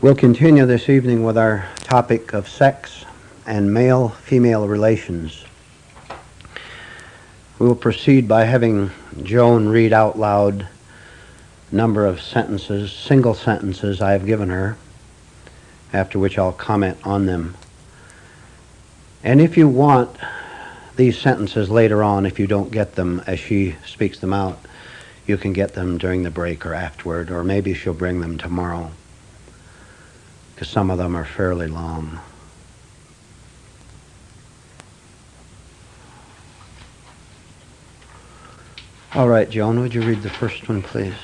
We'll continue this evening with our topic of sex and male-female relations. We will proceed by having Joan read out loud a number of sentences, single sentences I have given her, after which I'll comment on them. And if you want these sentences later on, if you don't get them as she speaks them out, you can get them during the break or afterward, or maybe she'll bring them tomorrow, because some of them are fairly long. All right, Joan, would you read the first one, please?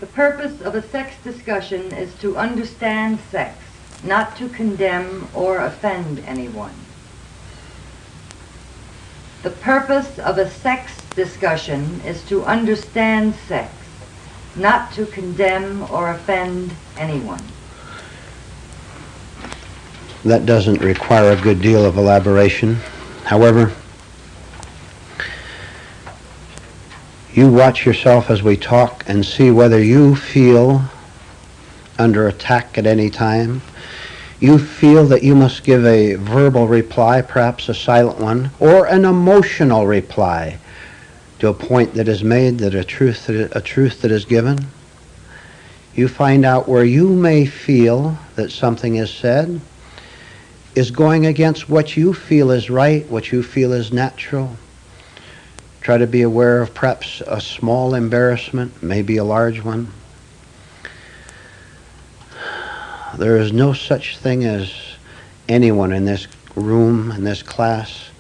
The purpose of a sex discussion is to understand sex, not to condemn or offend anyone. The purpose of a sex discussion is to understand sex, not to condemn or offend anyone. That doesn't require a good deal of elaboration. However, you watch yourself as we talk and see whether you feel under attack at any time. You feel that you must give a verbal reply, perhaps a silent one, or an emotional reply to a point that is made, that a truth that is given. You find out where you may feel that something is said is going against what you feel is right, what you feel is natural. Try to be aware of perhaps a small embarrassment, maybe a large one. There is no such thing as anyone in this room, in this class,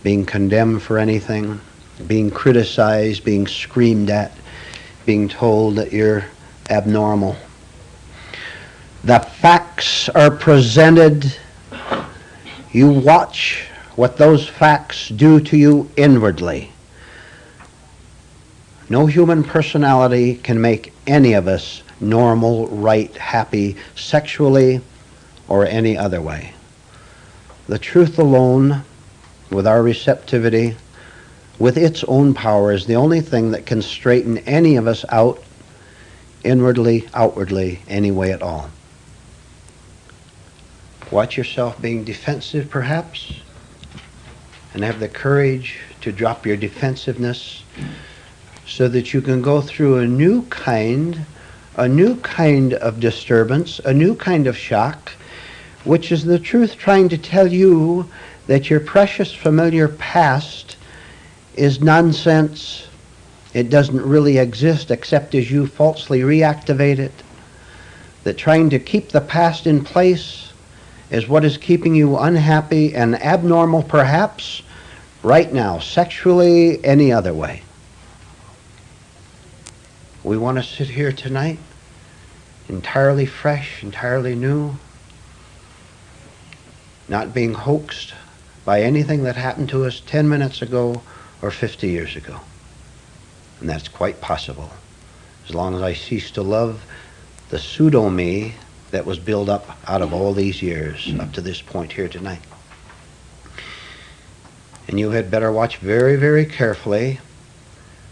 being condemned for anything, being criticized, being screamed at, being told that you're abnormal. The facts are presented. You watch what those facts do to you inwardly. No human personality can make any of us normal, right, happy, sexually, or any other way. The truth alone, with our receptivity, with its own power, is the only thing that can straighten any of us out, inwardly, outwardly, any way at all. Watch yourself being defensive, perhaps, and have the courage to drop your defensiveness so that you can go through a new kind of disturbance, a new kind of shock, which is the truth trying to tell you that your precious familiar past is nonsense. It doesn't really exist except as you falsely reactivate it. That trying to keep the past in place is what is keeping you unhappy and abnormal, perhaps, right now, sexually, any other way. We want to sit here tonight entirely fresh, entirely new, not being hoaxed by anything that happened to us 10 minutes ago or 50 years ago. And that's quite possible, as long as I cease to love the pseudo-me that was built up out of all these years up to this point here tonight. And you had better watch very, very carefully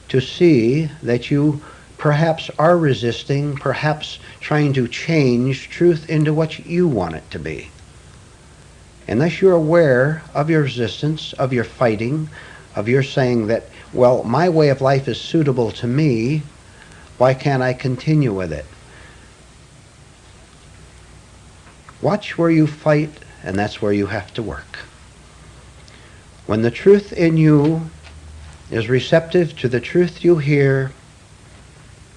to see that you perhaps are resisting, perhaps trying to change truth into what you want it to be. Unless you're aware of your resistance, of your fighting, of your saying that, well, my way of life is suitable to me, why can't I continue with it? Watch where you fight, and that's where you have to work. When the truth in you is receptive to the truth you hear,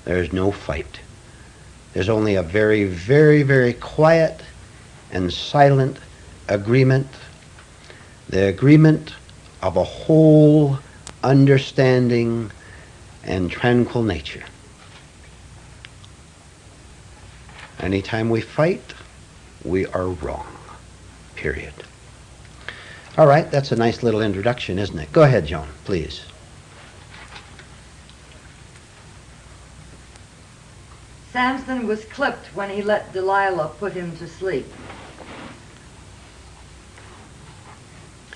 there's no fight. There's only a very, very, very quiet and silent agreement, the agreement of a whole understanding and tranquil nature. Anytime we fight, we are wrong, period. All right, that's a nice little introduction, isn't it? Go ahead, Joan, please. Samson was clipped when he let Delilah put him to sleep.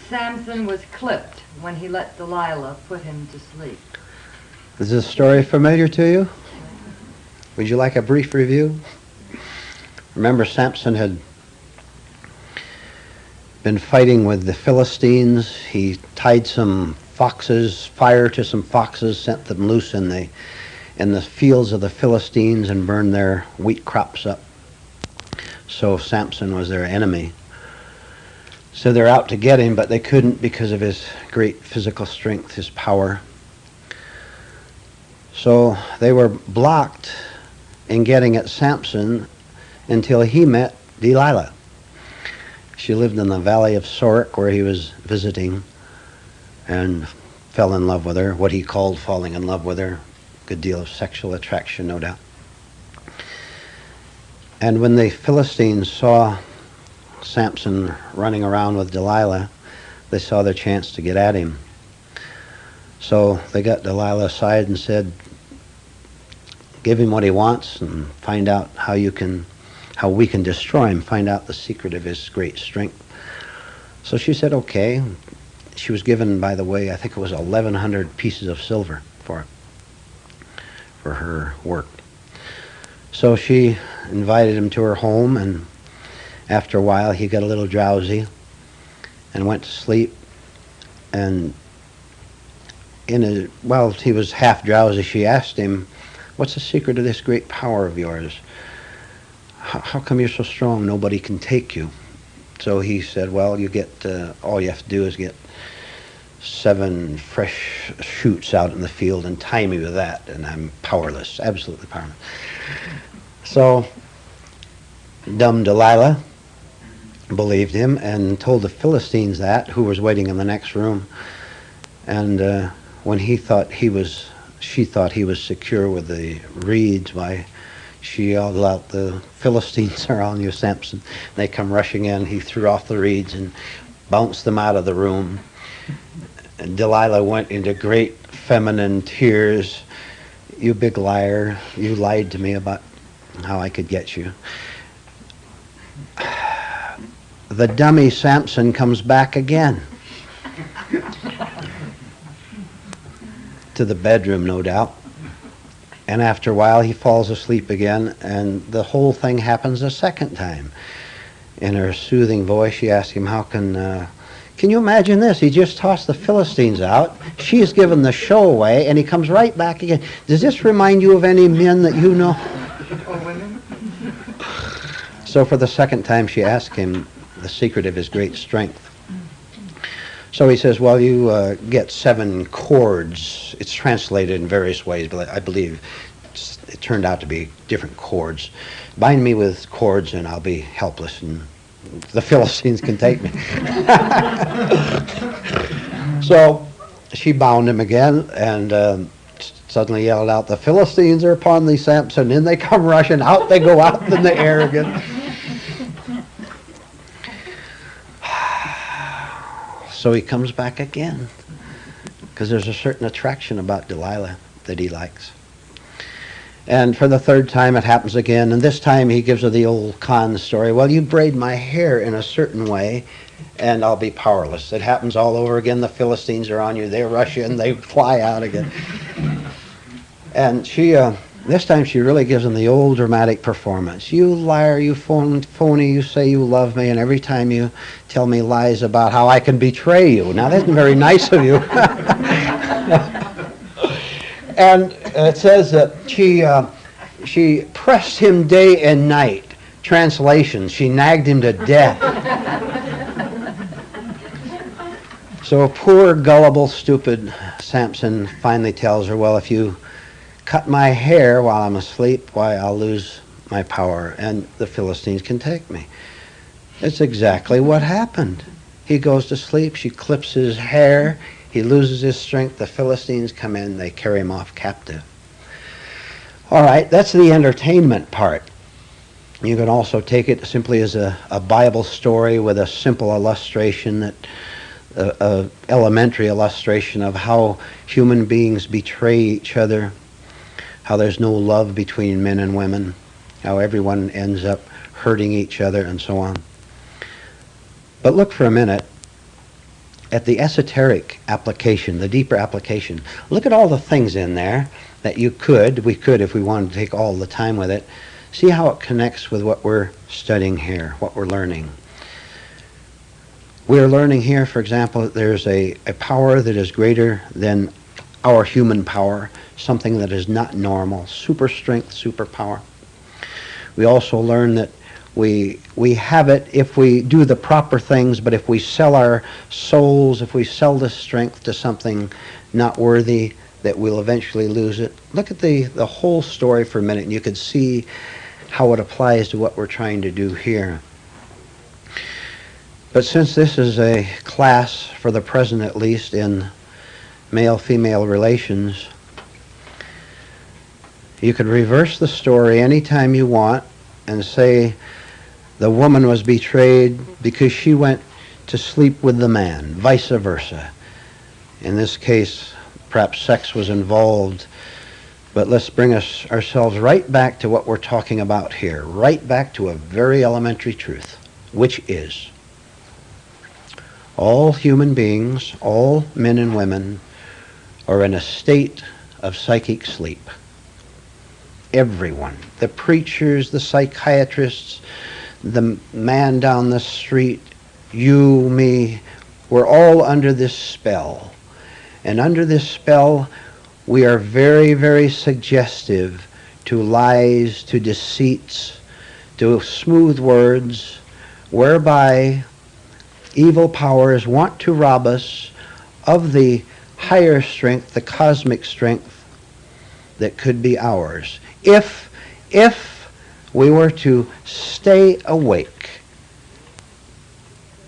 Samson was clipped when he let Delilah put him to sleep. Is this story familiar to you? Would you like a brief review? Remember, Samson had been fighting with the Philistines. He tied some foxes, fire to some foxes, sent them loose in the fields of the Philistines and burned their wheat crops up. So Samson was their enemy. So they're out to get him, but they couldn't because of his great physical strength, his power. So they were blocked in getting at Samson until he met Delilah. She lived in the valley of Sorek where he was visiting and fell in love with her, what he called falling in love with her. Good deal of sexual attraction, no doubt. And when the Philistines saw Samson running around with Delilah, they saw their chance to get at him. So they got Delilah aside and said, give him what he wants and find out how we can destroy him, find out the secret of his great strength. So she said, okay. She was given, by the way, I think it was 1,100 pieces of silver for her work. So she invited him to her home, and after a while he got a little drowsy and went to sleep. And while he was half drowsy, she asked him, what's the secret of this great power of yours? How come you're so strong nobody can take you? So he said, well, you get, all you have to do is get 7 fresh shoots out in the field and tie me with that, and I'm powerless, absolutely powerless. So dumb Delilah believed him and told the Philistines that, who was waiting in the next room. And when she thought he was secure with the reeds, why, she yelled out, the Philistines are on you, Samson. They come rushing in. He threw off the reeds and bounced them out of the room. And Delilah went into great feminine tears. You big liar. You lied to me about how I could get you. The dummy Samson comes back again. To the bedroom, no doubt. And after a while, he falls asleep again, and the whole thing happens a second time. In her soothing voice, she asks him, can you imagine this? He just tossed the Philistines out. She's given the show away, and he comes right back again. Does this remind you of any men that you know? Or women? So for the second time, she asked him the secret of his great strength. So he says, well, you get 7 cords. It's translated in various ways, but I believe it turned out to be different cords. Bind me with cords and I'll be helpless and the Philistines can take me. So she bound him again and suddenly yelled out, the Philistines are upon thee, Samson. In they come rushing, out they go out in the air again. So he comes back again because there's a certain attraction about Delilah that he likes. And for the third time it happens again, and this time he gives her the old con story. Well, you braid my hair in a certain way and I'll be powerless. It happens all over again. The Philistines are on you. They rush in. They fly out again. And she, this time she really gives him the old dramatic performance. You liar, you phony, you say you love me, and every time you tell me lies about how I can betray you. Now, that isn't very nice of you. And it says that she pressed him day and night. Translation, she nagged him to death. So poor, gullible, stupid Samson finally tells her, well, if you cut my hair while I'm asleep, why, I'll lose my power and the Philistines can take me. It's exactly what happened. He goes to sleep, she clips his hair, he loses his strength, the Philistines come in, they carry him off captive. All right, that's the entertainment part. You can also take it simply as a Bible story with a simple illustration, that a elementary illustration of how human beings betray each other, how there's no love between men and women, how everyone ends up hurting each other, and so on. But look for a minute at the esoteric application, the deeper application, look at all the things in there that we could if we wanted to take all the time with it, see how it connects with what we're studying here, what we're learning. We're learning here, for example, that there's a power that is greater than our human power, something that is not normal, super strength, super power. We also learn that we have it if we do the proper things, but if we sell our souls, if we sell this strength to something not worthy, that we'll eventually lose it. Look at the whole story for a minute, and you could see how it applies to what we're trying to do here. But since this is a class, for the present at least, in male-female relations, you could reverse the story anytime you want and say the woman was betrayed because she went to sleep with the man, vice versa. In this case, perhaps sex was involved, but let's bring ourselves right back to what we're talking about here, right back to a very elementary truth, which is all human beings, all men and women, are in a state of psychic sleep. Everyone, the preachers, the psychiatrists, the man down the street, you, me, we're all under this spell. And under this spell, we are very, very suggestive to lies, to deceits, to smooth words, whereby evil powers want to rob us of the higher strength, the cosmic strength that could be ours. If we were to stay awake,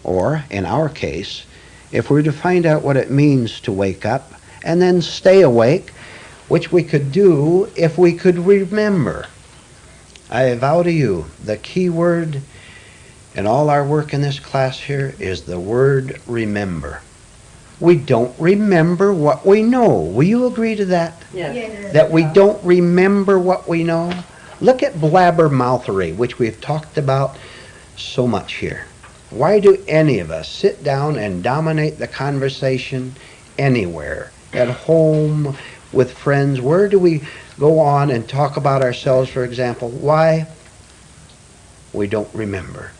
or in our case, if we were to find out what it means to wake up and then stay awake, which we could do if we could remember. I vow to you, the key word in all our work in this class here is the word remember. We don't remember what we know. Will you agree to that? Yes. That we don't remember what we know? Look at blabbermouthery, which we've talked about so much here. Why do any of us sit down and dominate the conversation anywhere? At home, with friends? Where do we go on and talk about ourselves, for example? Why? We don't remember.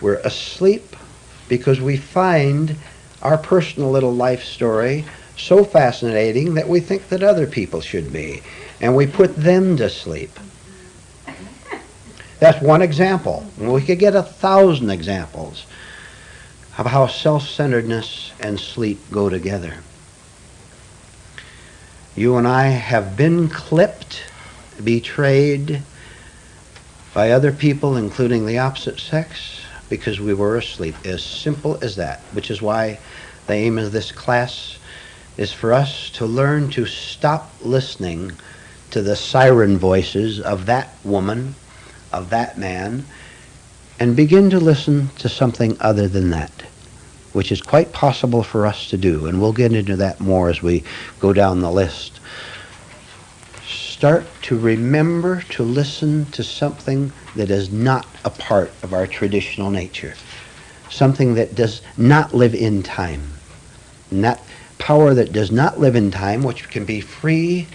We're asleep because we find our personal little life story so fascinating that we think that other people should be. And we put them to sleep. That's one example. We could get 1,000 examples of how self-centeredness and sleep go together. You and I have been clipped, betrayed by other people, including the opposite sex, because we were asleep. As simple as that, which is why the aim of this class is for us to learn to stop listening to the siren voices of that woman, of that man, and begin to listen to something other than that, which is quite possible for us to do, and we'll get into that more as we go down the list. Start to remember to listen to something that is not a part of our traditional nature, something that does not live in time. And that power that does not live in time, which can be free,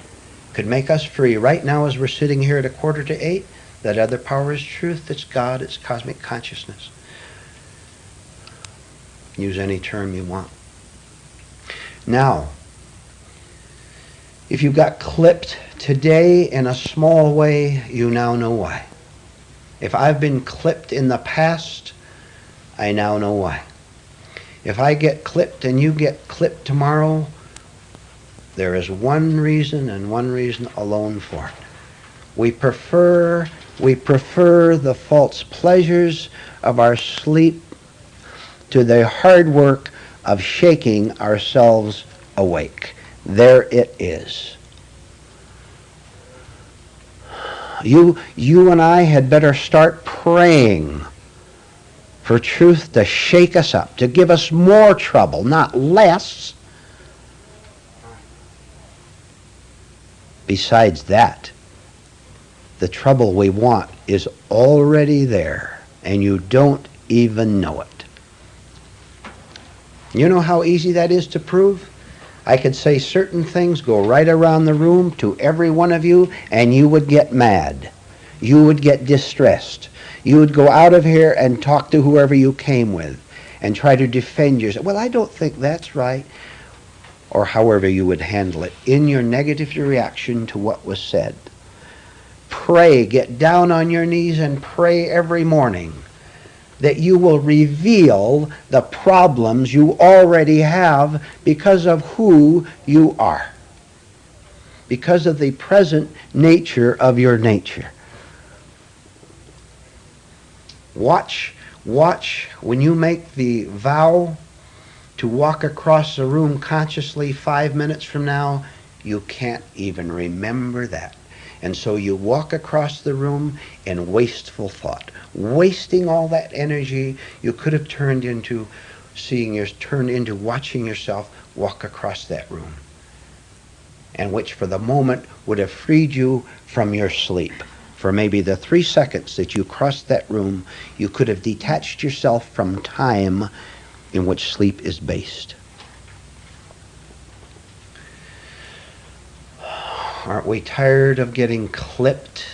could make us free. Right now, as we're sitting here at 7:45, that other power is truth, it's God, it's cosmic consciousness. Use any term you want. Now, if you got clipped today in a small way, you now know why. If I've been clipped in the past, I now know why. If I get clipped and you get clipped tomorrow, there is one reason and one reason alone for it. We prefer the false pleasures of our sleep to the hard work of shaking ourselves awake. There it is. You and I had better start praying for truth to shake us up, to give us more trouble, not less. Besides that, the trouble we want is already there, and you don't even know it. You know how easy that is to prove? I could say certain things, go right around the room to every one of you, and you would get mad. You would get distressed. You would go out of here and talk to whoever you came with and try to defend yourself. Well, I don't think that's right. Or however you would handle it in your negative reaction to what was said. Pray, get down on your knees and pray every morning that you will reveal the problems you already have because of who you are, because of the present nature of your nature. Watch when you make the vow to walk across the room consciously 5 minutes from now, you can't even remember that. And so you walk across the room in wasteful thought, wasting all that energy you could have turned into watching yourself walk across that room, and which for the moment would have freed you from your sleep. For maybe the 3 seconds that you crossed that room, you could have detached yourself from time in which sleep is based. Aren't we tired of getting clipped?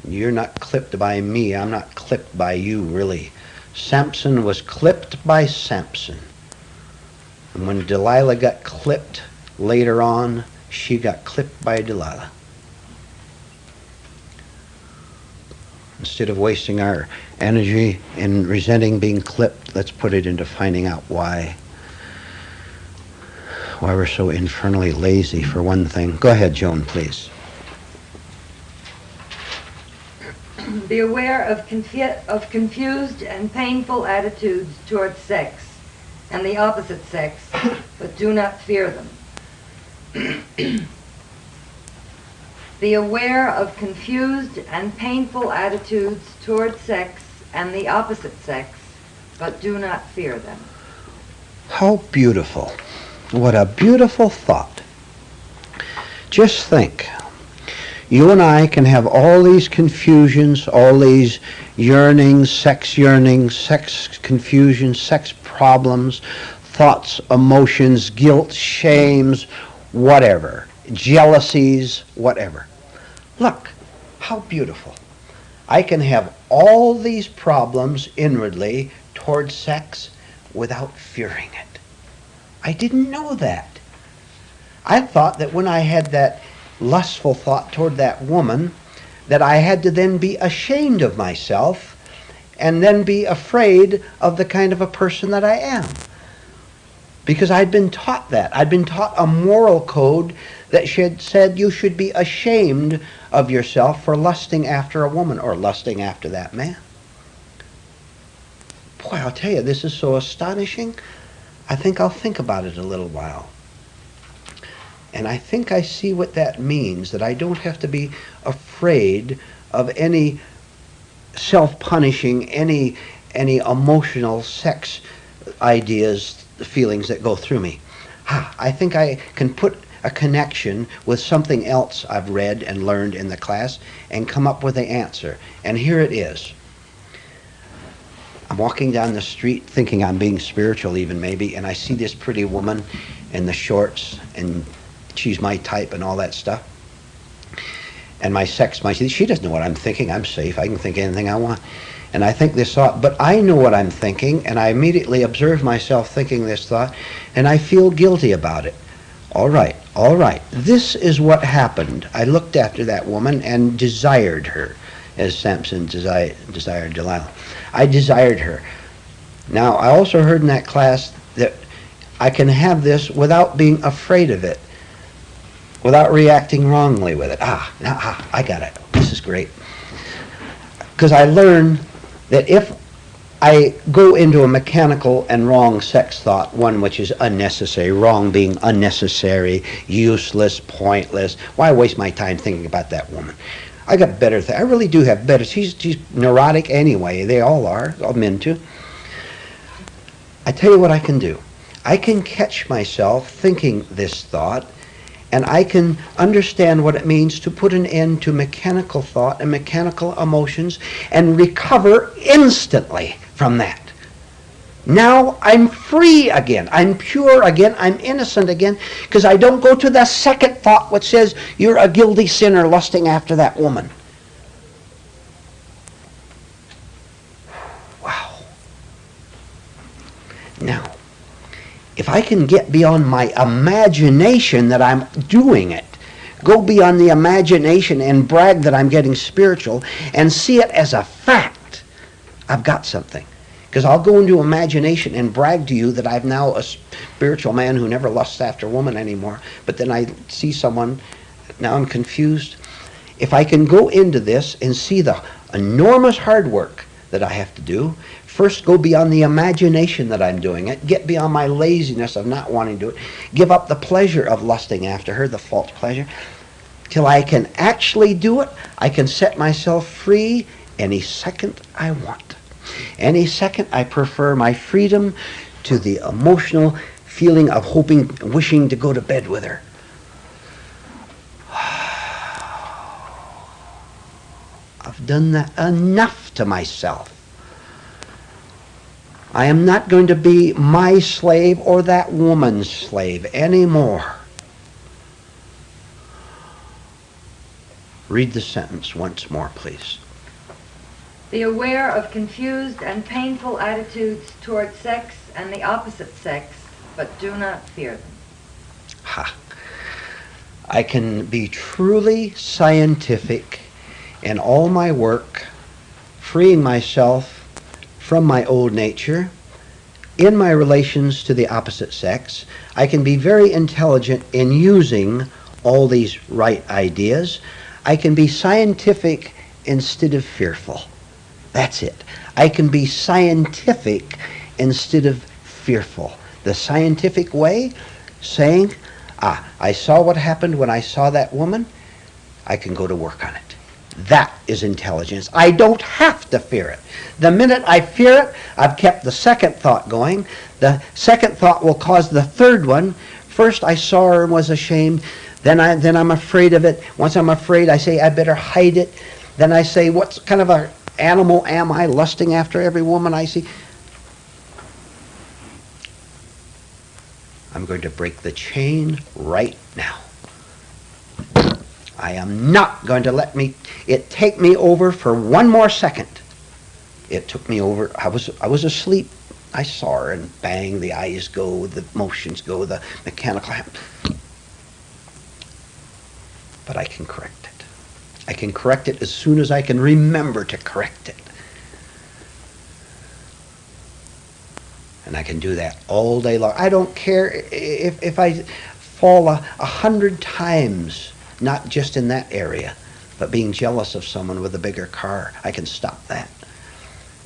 You're not clipped by me. I'm not clipped by you, really. Samson was clipped by Samson. And when Delilah got clipped later on, she got clipped by Delilah. Instead of wasting our energy in resenting being clipped, let's put it into finding out why we're so infernally lazy, for one thing. Go ahead, Joan, please. Be aware of confused and painful attitudes toward sex and the opposite sex, but do not fear them. Be aware of confused and painful attitudes toward sex and the opposite sex, but do not fear them. How beautiful. What a beautiful thought. Just think, you and I can have all these confusions, all these yearnings, sex confusion, sex problems, thoughts, emotions, guilt, shames, whatever, jealousies, whatever. Look, how beautiful. I can have all these problems inwardly toward sex without fearing it. I didn't know that. I thought that when I had that lustful thought toward that woman, that I had to then be ashamed of myself and then be afraid of the kind of a person that I am. Because I'd been taught that. I'd been taught a moral code that said you should be ashamed of yourself for lusting after a woman or lusting after that man. Boy, I'll tell you, this is so astonishing. I think I'll think about it a little while. And I think I see what that means, that I don't have to be afraid of any self-punishing, any emotional sex ideas, feelings that go through me. I think I can put a connection with something else I've read and learned in the class and come up with the answer. And here it is. I'm walking down the street thinking I'm being spiritual even maybe, and I see this pretty woman in the shorts, and she's my type and all that stuff. And my sex, she doesn't know what I'm thinking. I'm safe. I can think anything I want. And I think this thought, but I know what I'm thinking, and I immediately observe myself thinking this thought, and I feel guilty about it. All right. This is what happened. I looked after that woman and desired her, as Samson desired Delilah. I desired her. Now, I also heard in that class that I can have this without being afraid of it, without reacting wrongly with it. I got it. This is great. Because I learned that if I go into a mechanical and wrong sex thought, one which is unnecessary, wrong being unnecessary, useless, pointless, why waste my time thinking about that woman? I got better things. I really do have better. She's neurotic anyway. They all are. All men too. I tell you what I can do. I can catch myself thinking this thought, and I can understand what it means to put an end to mechanical thought and mechanical emotions and recover instantly from that. Now I'm free again. I'm pure again. I'm innocent again, because I don't go to the second thought which says, you're a guilty sinner lusting after that woman. Wow. Now, if I can get beyond my imagination that I'm doing it, go beyond the imagination and brag that I'm getting spiritual, and see it as a fact, I've got something. Because I'll go into imagination and brag to you that I'm now a spiritual man who never lusts after a woman anymore. But then I see someone, now I'm confused. If I can go into this and see the enormous hard work that I have to do, first go beyond the imagination that I'm doing it, get beyond my laziness of not wanting to do it, give up the pleasure of lusting after her, the false pleasure, till I can actually do it, I can set myself free any second I want. Any second I prefer my freedom to the emotional feeling of hoping, wishing to go to bed with her. I've done that enough to myself. I am not going to be my slave or that woman's slave anymore. Read the sentence once more, please. Be aware of confused and painful attitudes toward sex and the opposite sex, but do not fear them. Ha. I can be truly scientific in all my work, freeing myself from my old nature in my relations to the opposite sex. I can be very intelligent in using all these right ideas. I can be scientific instead of fearful. That's it. I can be scientific instead of fearful. The scientific way, saying, I saw what happened when I saw that woman. I can go to work on it. That is intelligence. I don't have to fear it. The minute I fear it, I've kept the second thought going. The second thought will cause the third one. First I saw her and was ashamed. Then I'm afraid of it. Once I'm afraid, I say I better hide it. Then I say, what kind of a animal am I, lusting after every woman I see? I'm going to break the chain right now. I am not going to let it take me over for one more second. It took me over. I was asleep. I saw her, and bang, the eyes go, the motions go, the mechanical happen. But I can correct it. I can correct it as soon as I can remember to correct it. And I can do that all day long. I don't care if I fall 100 times, not just in that area, but being jealous of someone with a bigger car. I can stop that.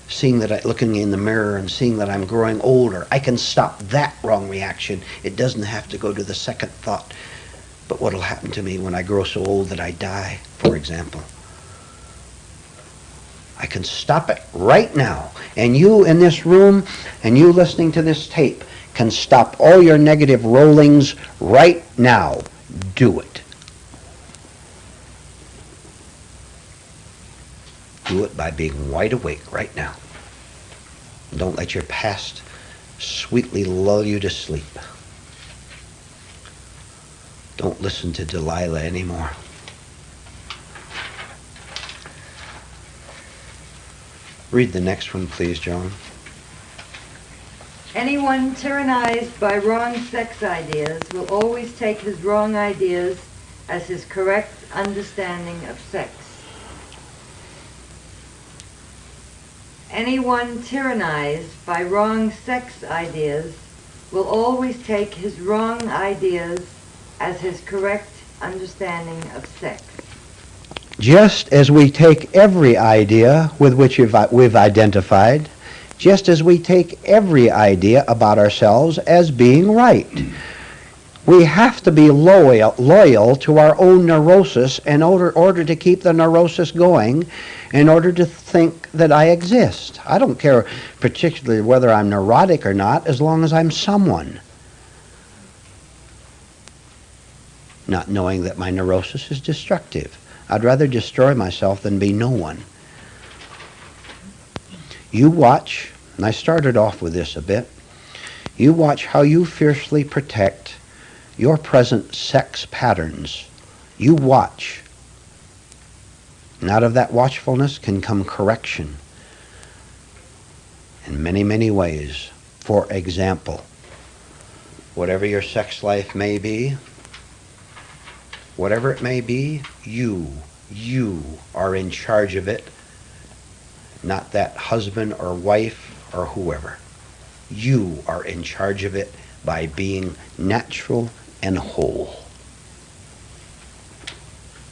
Seeing that looking in the mirror and seeing that I'm growing older, I can stop that wrong reaction. It doesn't have to go to the second thought. But what will happen to me when I grow so old that I die, for example? I can stop it right now. And you in this room and you listening to this tape can stop all your negative rollings right now. Do it. Do it by being wide awake right now. Don't let your past sweetly lull you to sleep. Don't listen to Delilah anymore. Read the next one, please, Joan. Anyone tyrannized by wrong sex ideas will always take his wrong ideas as his correct understanding of sex. Anyone tyrannized by wrong sex ideas will always take his wrong ideas as his correct understanding of sex. Just as we take every idea with which we've identified, just as we take every idea about ourselves as being right, we have to be loyal to our own neurosis in order to keep the neurosis going, in order to think that I exist. I don't care particularly whether I'm neurotic or not, as long as I'm someone. Not knowing that my neurosis is destructive. I'd rather destroy myself than be no one. You watch And I started off with this a bit. You watch how you fiercely protect your present sex patterns. You watch. And out of that watchfulness can come correction in many, many ways. For example, whatever your sex life may be, whatever it may be, you are in charge of it, not that husband or wife or whoever. You are in charge of it by being natural and whole.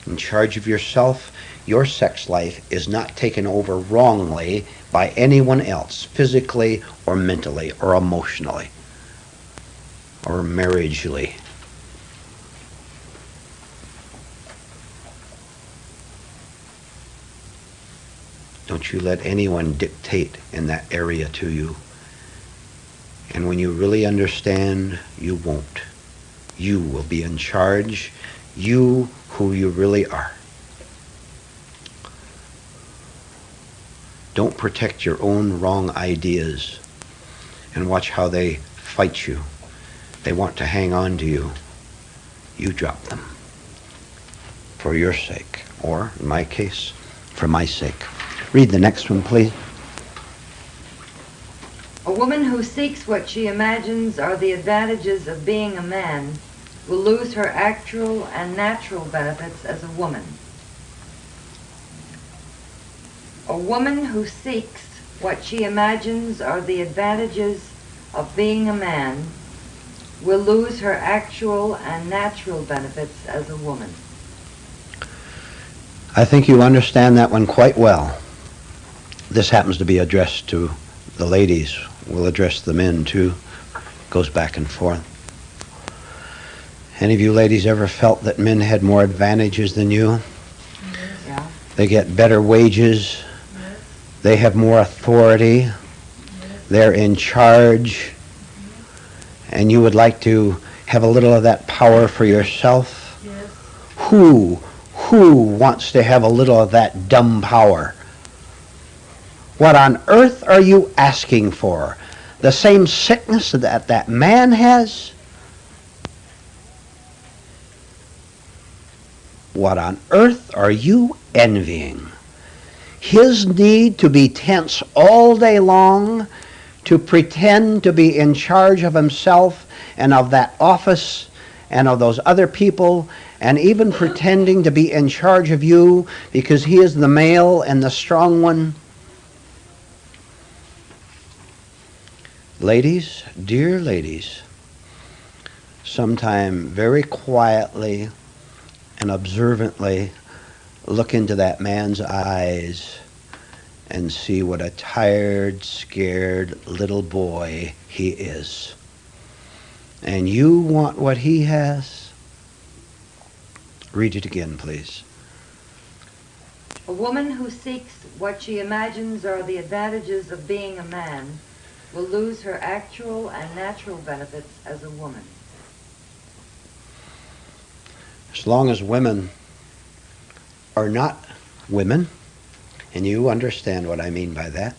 In charge of yourself, your sex life is not taken over wrongly by anyone else, physically or mentally or emotionally or marriagely. Don't you let anyone dictate in that area to you. And when you really understand, you won't. You will be in charge, you who you really are. Don't protect your own wrong ideas and watch how they fight you. They want to hang on to you. You drop them for your sake, or in my case, for my sake. Read the next one, please. A woman who seeks what she imagines are the advantages of being a man will lose her actual and natural benefits as a woman. A woman who seeks what she imagines are the advantages of being a man will lose her actual and natural benefits as a woman. I think you understand that one quite well. This happens to be addressed to the ladies. We'll address the men too. Goes back and forth. Any of you ladies ever felt that men had more advantages than you? Yeah. They get better wages. They have more authority. They're in charge. And you would like to have a little of that power for yourself? Yes. Who wants to have a little of that dumb power? What on earth are you asking for? The same sickness that man has? What on earth are you envying? His need to be tense all day long, to pretend to be in charge of himself and of that office and of those other people, and even pretending to be in charge of you because he is the male and the strong one. Ladies, dear ladies, sometime very quietly and observantly look into that man's eyes and see what a tired, scared little boy he is. And you want what he has? Read it again, please. A woman who seeks what she imagines are the advantages of being a man will lose her actual and natural benefits as a woman. As long as women are not women, and you understand what I mean by that,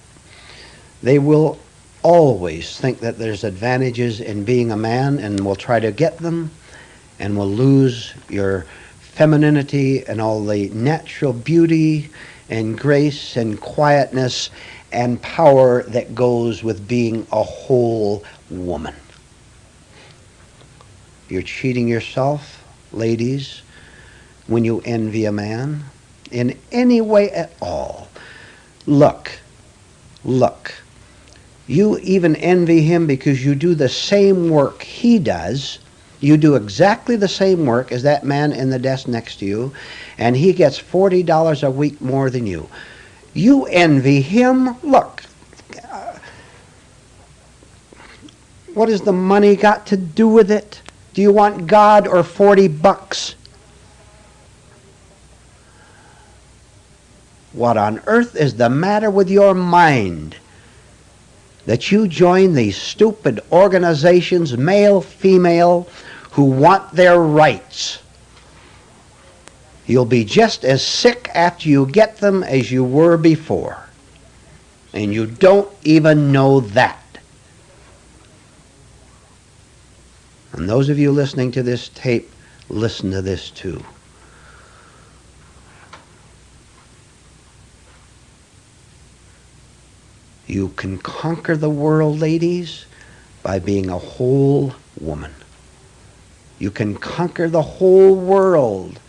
they will always think that there's advantages in being a man and will try to get them and will lose your femininity and all the natural beauty and grace and quietness and power that goes with being a whole woman. You're cheating yourself, ladies, when you envy a man in any way at all. Look. You even envy him because you do the same work he does. You do exactly the same work as that man in the desk next to you, and he gets $40 a week more than you. You envy him. Look, what has the money got to do with it? Do you want God or $40? What on earth is the matter with your mind that you join these stupid organizations, male, female, who want their rights? You'll be just as sick after you get them as you were before. And you don't even know that. And those of you listening to this tape, listen to this too. You can conquer the world, ladies, by being a whole woman. You can conquer the whole world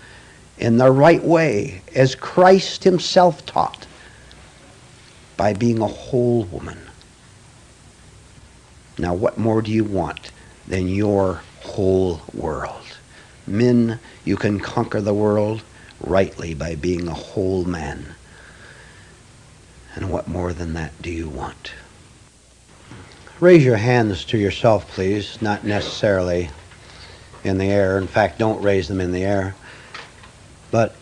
in the right way, as Christ himself taught, by being a whole woman. Now, what more do you want than your whole world? Men, you can conquer the world rightly by being a whole man. And what more than that do you want? Raise your hands to yourself, please, not necessarily in the air. In fact, don't raise them in the air. But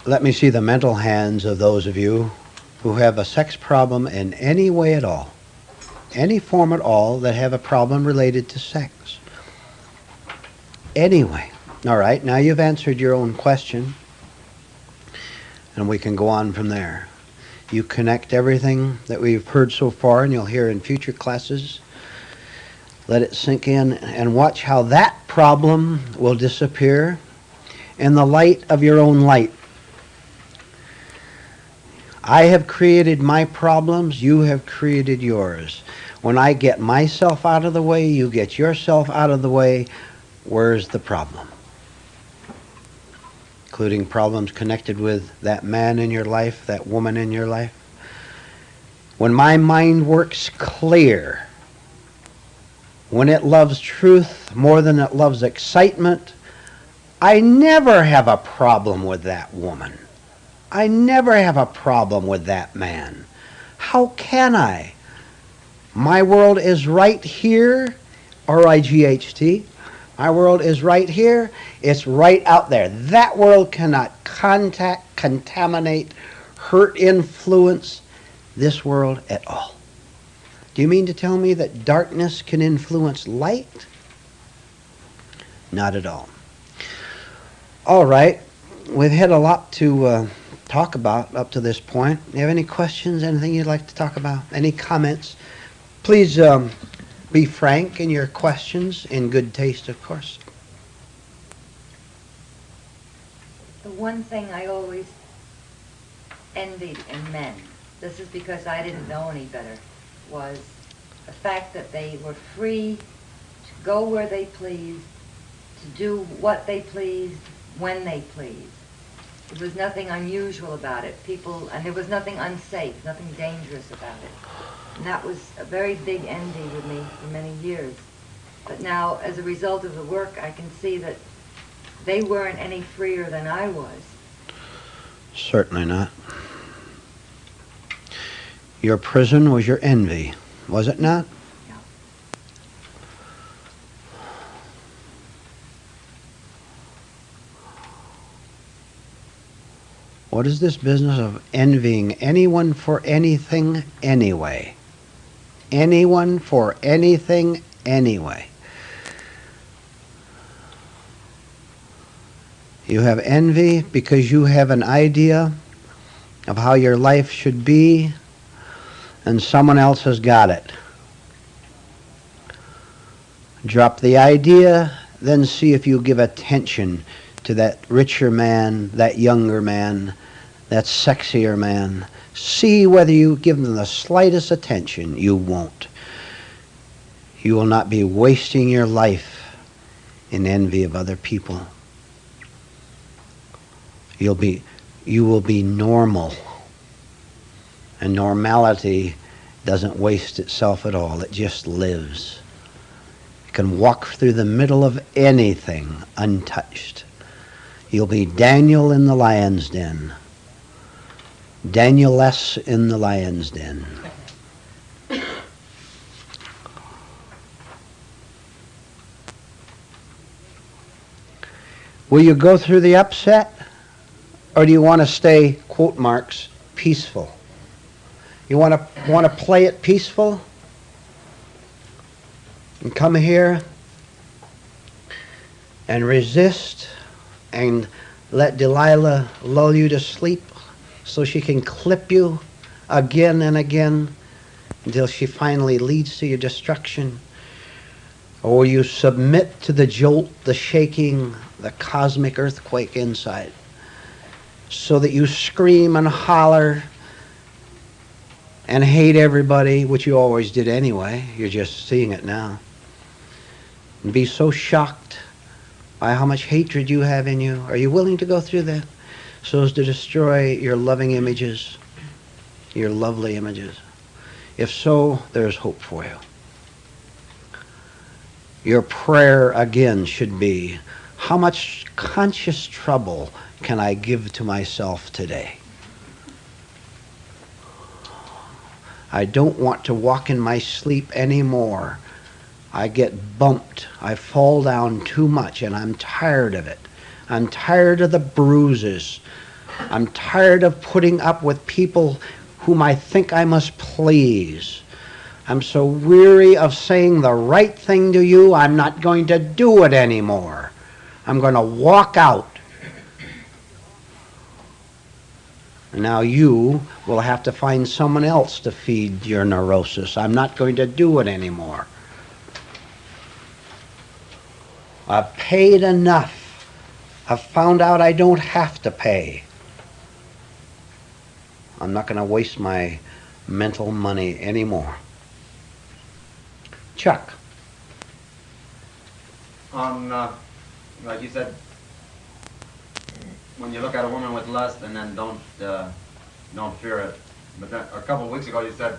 let me see the mental hands of those of you who have a sex problem in any way at all, any form at all, that have a problem related to sex. Anyway, all right, now you've answered your own question, and we can go on from there. You connect everything that we've heard so far, and you'll hear in future classes. Let it sink in and watch how that problem will disappear in the light of your own light. I have created my problems, you have created yours. When I get myself out of the way, you get yourself out of the way, where's the problem? Including problems connected with that man in your life, that woman in your life. When my mind works clear, when it loves truth more than it loves excitement, I never have a problem with that woman. I never have a problem with that man. How can I? My world is right here, R-I-G-H-T. My world is right here. It's right out there. That world cannot contact, contaminate, hurt, influence this world at all. Do you mean to tell me that darkness can influence light? Not at all. All right. We've had a lot to talk about up to this point. Do you have any questions, anything you'd like to talk about? Any comments? Please be frank in your questions, in good taste, of course. The one thing I always envied in men, this is because I didn't know any better, was the fact that they were free to go where they pleased, to do what they pleased, when they pleased. There was nothing unusual about it. And there was nothing unsafe, nothing dangerous about it. And that was a very big envy with me for many years. But now, as a result of the work, I can see that they weren't any freer than I was. Certainly not. Your prison was your envy, was it not? Yeah. What is this business of envying anyone for anything anyway? Anyone for anything anyway. You have envy because you have an idea of how your life should be, and someone else has got it. Drop the idea, then see if you give attention to that richer man, that younger man, that sexier man. See whether you give them the slightest attention. You won't. You will not be wasting your life in envy of other people. You will be normal. And normality doesn't waste itself at all. It just lives. You can walk through the middle of anything untouched. You'll be Daniel in the lion's den. Daniel-less in the lion's den. Will you go through the upset, or do you want to stay, quote marks, peaceful? You want to play it peaceful? And come here and resist and let Delilah lull you to sleep so she can clip you again and again until she finally leads to your destruction? Or you submit to the jolt, the shaking, the cosmic earthquake inside, so that you scream and holler and hate everybody, which you always did anyway. You're just seeing it now. And be so shocked by how much hatred you have in you. Are you willing to go through that so as to destroy your loving images, your lovely images? If so, there's hope for you. Your prayer again should be, how much conscious trouble can I give to myself today? I don't want to walk in my sleep anymore. I get bumped. I fall down too much, and I'm tired of it. I'm tired of the bruises. I'm tired of putting up with people whom I think I must please. I'm so weary of saying the right thing to you, I'm not going to do it anymore. I'm going to walk out. And now you will have to find someone else to feed your neurosis. I'm not going to do it anymore. I've paid enough. I've found out I don't have to pay. I'm not going to waste my mental money anymore. Chuck. Like you said, when you look at a woman with lust and then don't fear it. But then, a couple of weeks ago you said,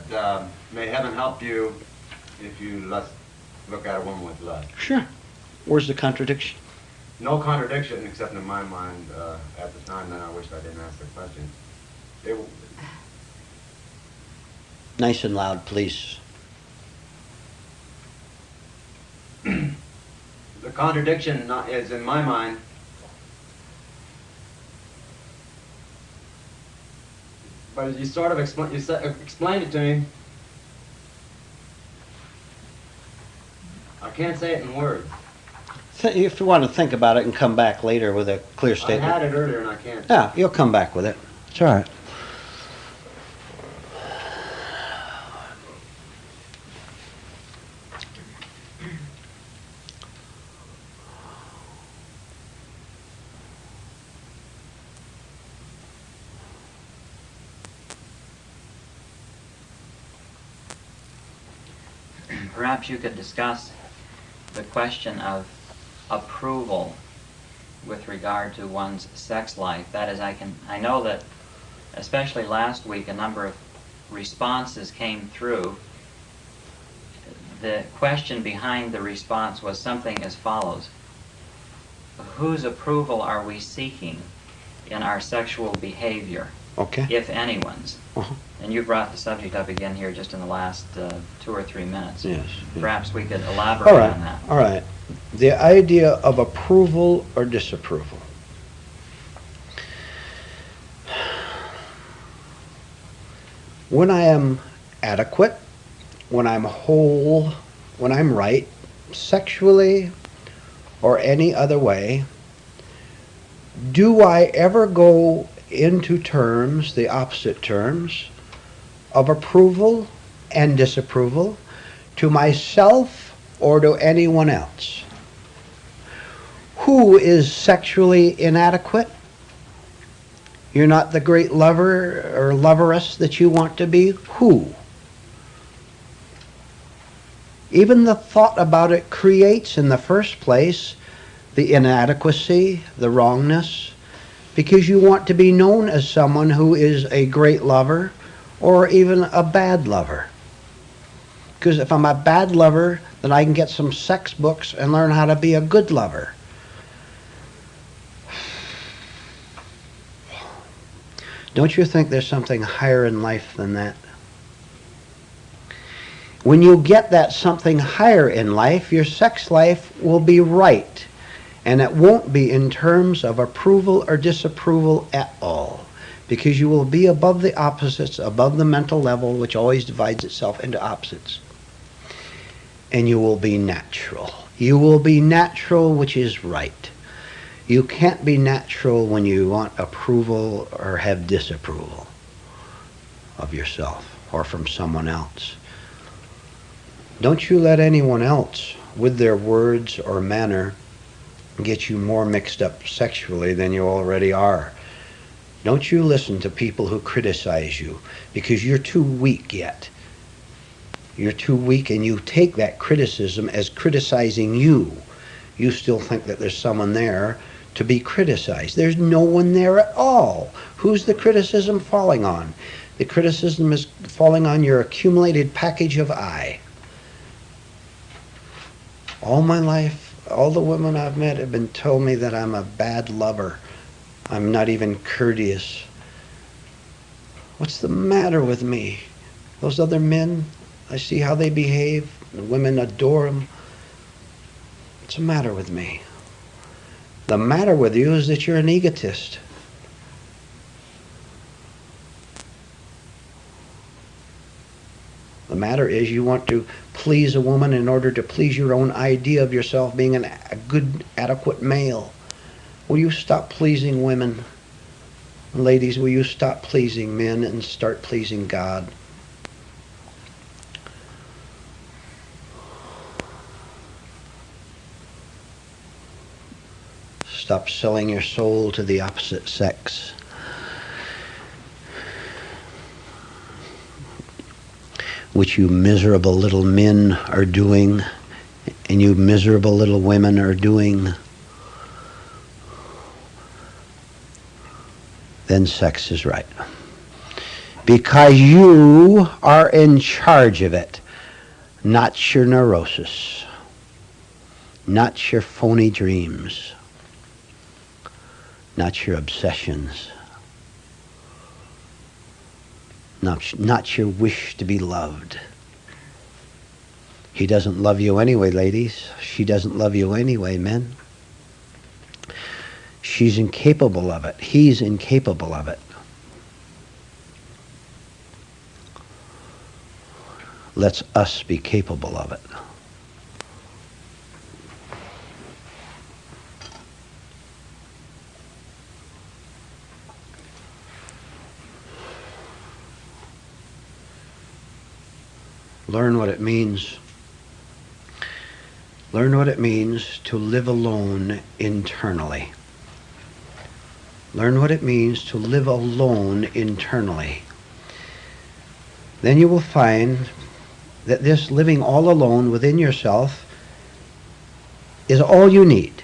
may heaven help you if you look at a woman with lust. Sure. Where's the contradiction? No contradiction, except in my mind at the time. Then I wished I didn't ask the question. Nice and loud, please. The contradiction is in my mind. But you sort of explained it to me. I can't say it in words. If you want to think about it and come back later with a clear statement. I had it earlier and I can't. Yeah, you'll come back with it. It's all right. Perhaps you could discuss the question of approval with regard to one's sex life. That is, I know that especially last week a number of responses came through. The question behind the response was something as follows: whose approval are we seeking in our sexual behavior? Okay. If anyone's. Uh-huh. And you brought the subject up again here just in the last 2 or 3 minutes. Yes. Perhaps we could elaborate on that. All right. The idea of approval or disapproval. When I am adequate, when I'm whole, when I'm right, sexually or any other way, do I ever go into terms, the opposite terms, of approval and disapproval to myself or to anyone else? Who is sexually inadequate? You're not the great lover or loveress that you want to be? Who? Even the thought about it creates, in the first place, the inadequacy, the wrongness, because you want to be known as someone who is a great lover or even a bad lover. Because if I'm a bad lover, then I can get some sex books and learn how to be a good lover. Don't you think there's something higher in life than that? When you get that something higher in life, your sex life will be right. And it won't be in terms of approval or disapproval at all. Because you will be above the opposites, above the mental level, which always divides itself into opposites. And you will be natural. You will be natural, which is right. You can't be natural when you want approval or have disapproval. of yourself or from someone else. Don't you let anyone else, with their words or manner, get you more mixed up sexually than you already are. Don't you listen to people who criticize you, because you're too weak yet. You're too weak, and you take that criticism as criticizing you. You still think that there's someone there to be criticized. There's no one there at all. Who's the criticism falling on? The criticism is falling on your accumulated package of I. All my life, all the women I've met have been told me that I'm a bad lover. I'm not even courteous. What's the matter with me? Those other men, I see how they behave. The women adore them. What's the matter with me? The matter with you is that you're an egotist. The matter is you want to please a woman in order to please your own idea of yourself being a good, adequate male. Will you stop pleasing women? Ladies, will you stop pleasing men and start pleasing God? Stop selling your soul to the opposite sex. Which you miserable little men are doing, and you miserable little women are doing. Then sex is right. Because you are in charge of it, not your neurosis, not your phony dreams, not your obsessions, not your wish to be loved. He doesn't love you anyway, ladies. She doesn't love you anyway, men. She's incapable of it. He's incapable of it. Let's us be capable of it. Learn what it means. Learn what it means to live alone internally. Learn what it means to live alone internally. Then you will find that this living all alone within yourself is all you need.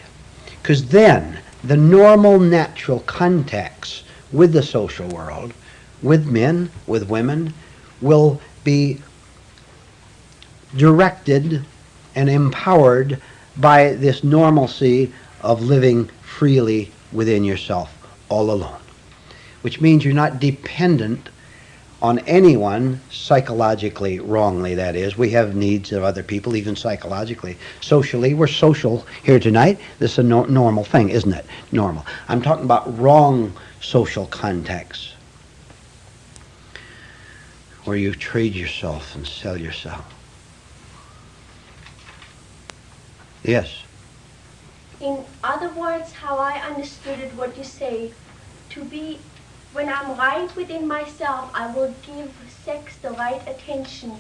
Because then the normal, natural contacts with the social world, with men, with women, will be directed and empowered by this normalcy of living freely within yourself, all alone. Which means you're not dependent on anyone psychologically, wrongly that is. We have needs of other people, even psychologically. Socially, we're social here tonight. This is a normal thing, isn't it? Normal. I'm talking about wrong social contacts, where you trade yourself and sell yourself. Yes. In other words, how I understood it, what you say, to be, when I'm right within myself, I will give sex the right attention,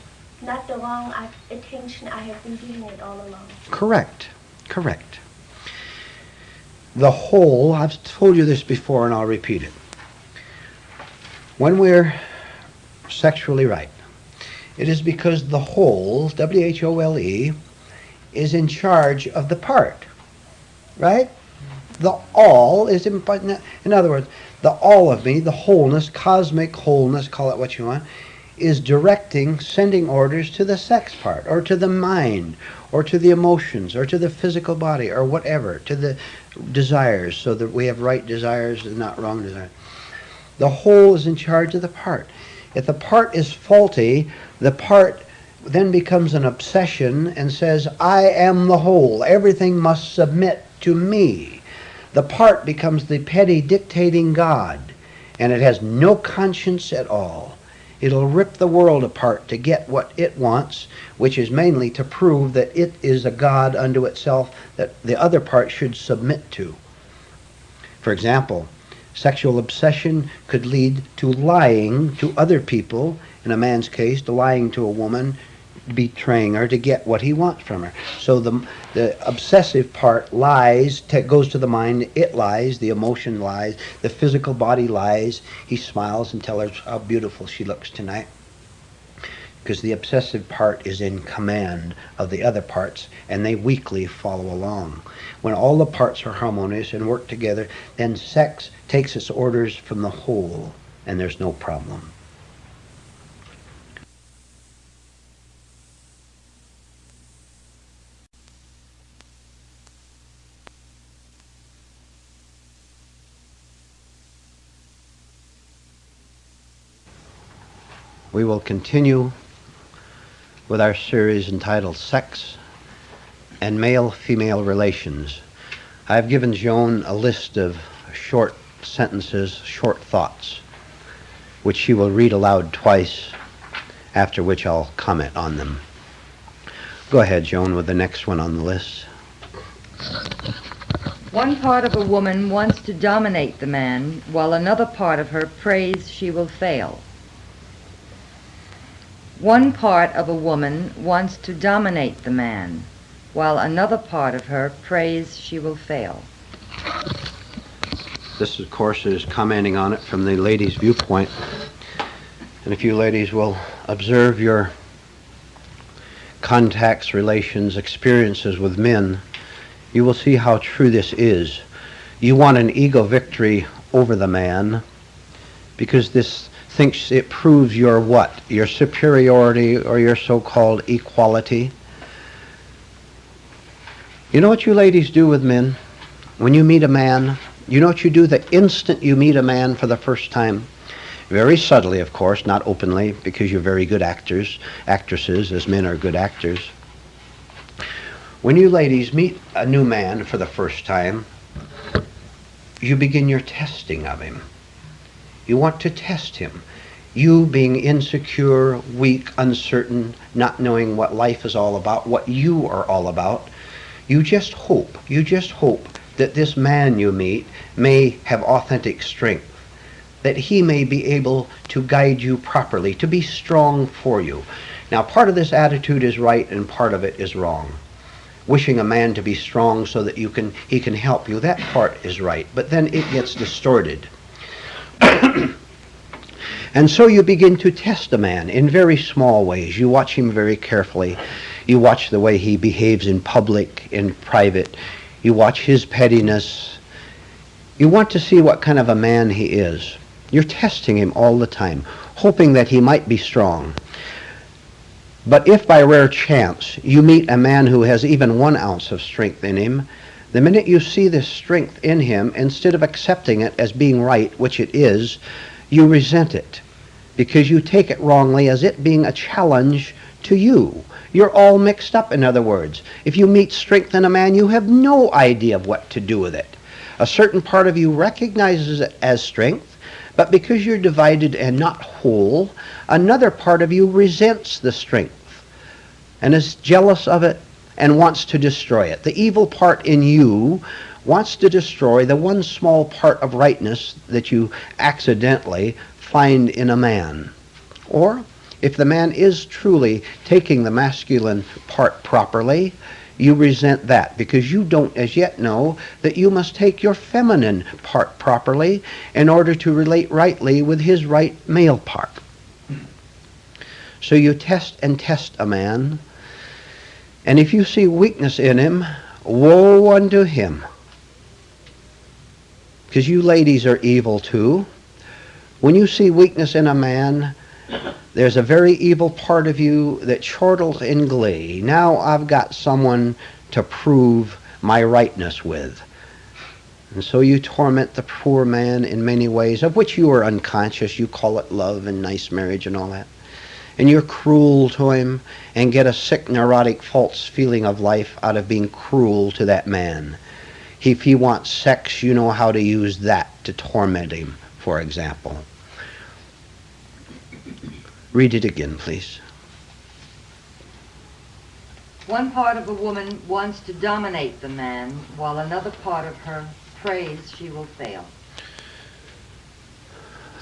not the wrong attention I have been giving it all along. Correct. Correct. The whole, I've told you this before and I'll repeat it. When we're sexually right, it is because the whole, W-H-O-L-E, is in charge of the part, right? The all is in other words, the all of me, the wholeness, cosmic wholeness, call it what you want, is directing, sending orders to the sex part, or to the mind, or to the emotions, or to the physical body, or whatever, to the desires, so that we have right desires and not wrong desires. The whole is in charge of the part. If the part is faulty, the part then becomes an obsession and says, I am the whole. Everything must submit to me. The part becomes the petty dictating God, and it has no conscience at all. It'll rip the world apart to get what it wants, which is mainly to prove that it is a God unto itself that the other part should submit to. For example, Sexual obsession could lead to lying to other people, in a man's case, to lying to a woman, betraying her to get what he wants from her. So the obsessive part lies, goes to the mind, it lies, the emotion lies, the physical body lies. He smiles and tells her how beautiful she looks tonight, because the obsessive part is in command of the other parts, and they weakly follow along. When all the parts are harmonious and work together, then sex takes its orders from the whole, and there's no problem. We will continue with our series entitled Sex and Male-Female Relations. I've given Joan a list of short sentences, short thoughts, which she will read aloud twice, after which I'll comment on them. Go ahead, Joan, with the next one on the list. One part of a woman wants to dominate the man, while another part of her prays she will fail. One part of a woman wants to dominate the man, while another part of her prays she will fail. This, of course, is commenting on it from the lady's viewpoint. And if you ladies will observe your contacts, relations, experiences with men, you will see how true this is. You want an ego victory over the man, because this thinks it proves your what? Your superiority or your so-called equality. You know what you ladies do with men? When you meet a man, you know what you do the instant you meet a man for the first time? Very subtly, of course, not openly, because you're very good actors, actresses, as men are good actors. When you ladies meet a new man for the first time, you begin your testing of him. You want to test him. You being insecure, weak, uncertain, not knowing what life is all about, what you are all about, you just hope that this man you meet may have authentic strength, that he may be able to guide you properly, to be strong for you. Now, part of this attitude is right and part of it is wrong. Wishing a man to be strong so that he can help you, that part is right, but then it gets distorted. And so you begin to test a man in very small ways. You watch him very carefully. You watch the way he behaves in public, in private. You watch his pettiness. You want to see what kind of a man he is. You're testing him all the time, hoping that he might be strong. But if by rare chance you meet a man who has even 1 ounce of strength in him, the minute you see this strength in him, instead of accepting it as being right, which it is, you resent it, because you take it wrongly as it being a challenge to you. You're all mixed up, in other words. If you meet strength in a man, you have no idea of what to do with it. A certain part of you recognizes it as strength, but because you're divided and not whole, another part of you resents the strength and is jealous of it and wants to destroy it. The evil part in you wants to destroy the one small part of rightness that you accidentally find in a man. Or, if the man is truly taking the masculine part properly, you resent that because you don't as yet know that you must take your feminine part properly in order to relate rightly with his right male part. So you test and test a man, and if you see weakness in him, woe unto him. Because you ladies are evil too. When you see weakness in a man, there's a very evil part of you that chortles in glee. Now I've got someone to prove my rightness with. And so you torment the poor man in many ways, of which you are unconscious. You call it love and nice marriage and all that. And you're cruel to him and get a sick, neurotic, false feeling of life out of being cruel to that man. If he wants sex, you know how to use that to torment him, for example. Read it again, please. One part of a woman wants to dominate the man, while another part of her prays she will fail.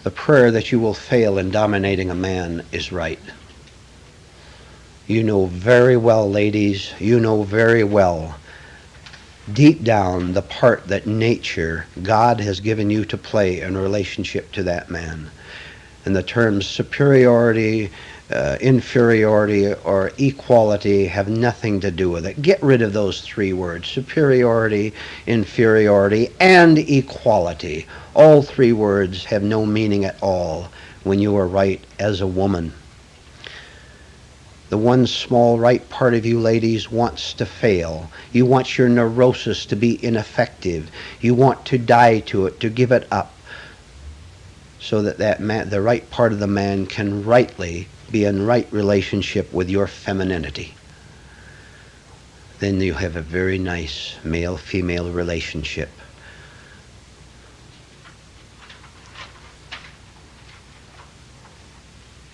the prayer that you will fail in dominating a man is right. You know very well, ladies, you know very well, deep down, the part that nature, God has given you to play in relationship to that man. And the terms superiority, inferiority, or equality have nothing to do with it. Get rid of those three words: superiority, inferiority, and equality. All three words have no meaning at all when you are right as a woman. The one small right part of you, ladies, wants to fail. You want your neurosis to be ineffective. You want to die to it, to give it up, so that man, the right part of the man, can rightly be in right relationship with your femininity. Then you have a very nice male-female relationship.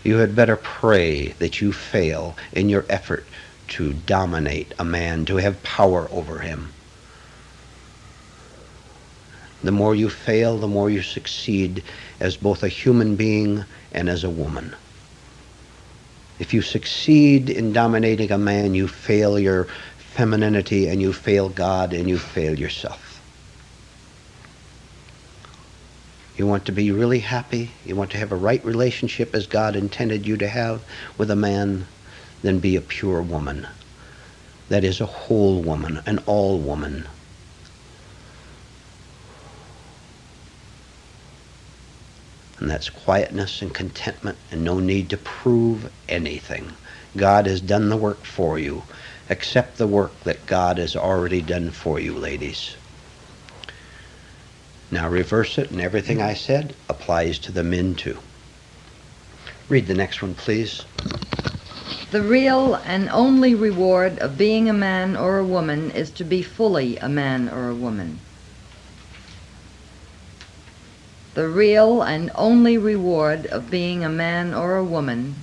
You had better pray that you fail in your effort to dominate a man, to have power over him. The more you fail, the more you succeed as both a human being and as a woman. If you succeed in dominating a man, you fail your femininity, and you fail God, and you fail yourself. You want to be really happy, you want to have a right relationship as God intended you to have with a man, then be a pure woman. That is a whole woman, an all woman. And that's quietness and contentment and no need to prove anything. God has done the work for you. Accept the work that God has already done for you, ladies. Now reverse it, and everything I said applies to the men too. Read the next one, please. The real and only reward of being a man or a woman is to be fully a man or a woman. The real and only reward of being a man or a woman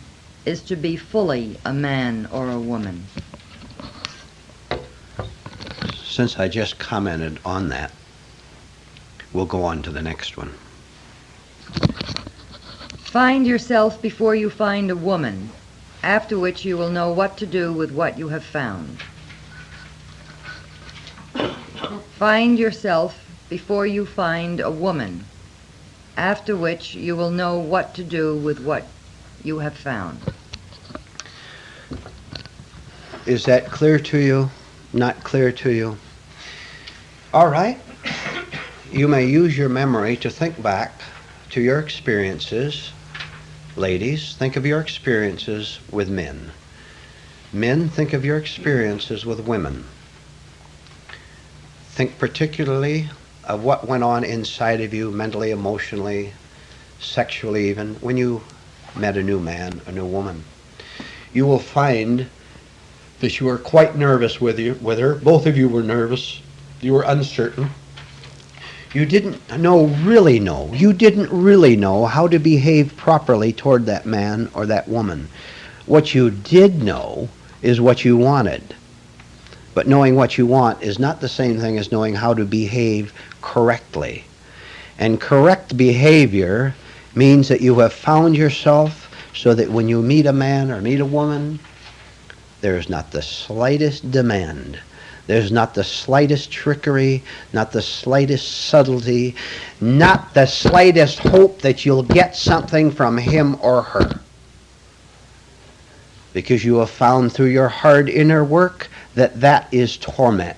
is to be fully a man or a woman. Since I just commented on that, we'll go on to the next one. Find yourself before you find a woman, after which you will know what to do with what you have found. Find yourself before you find a woman, after which you will know what to do with what you have found. Is that clear to you? Not clear to you? All right. You may use your memory to think back to your experiences. Ladies, think of your experiences with men. Men, think of your experiences with women. Think particularly of what went on inside of you, mentally, emotionally, sexually even, when you met a new man, a new woman. You will find that you were quite nervous with her. Both of you were nervous. You were uncertain. You didn't really know how to behave properly toward that man or that woman. What you did know is what you wanted. But knowing what you want is not the same thing as knowing how to behave correctly. And correct behavior means that you have found yourself so that when you meet a man or meet a woman, there is not the slightest demand. There's not the slightest trickery, not the slightest subtlety, not the slightest hope that you'll get something from him or her. Because you have found through your hard inner work that is torment.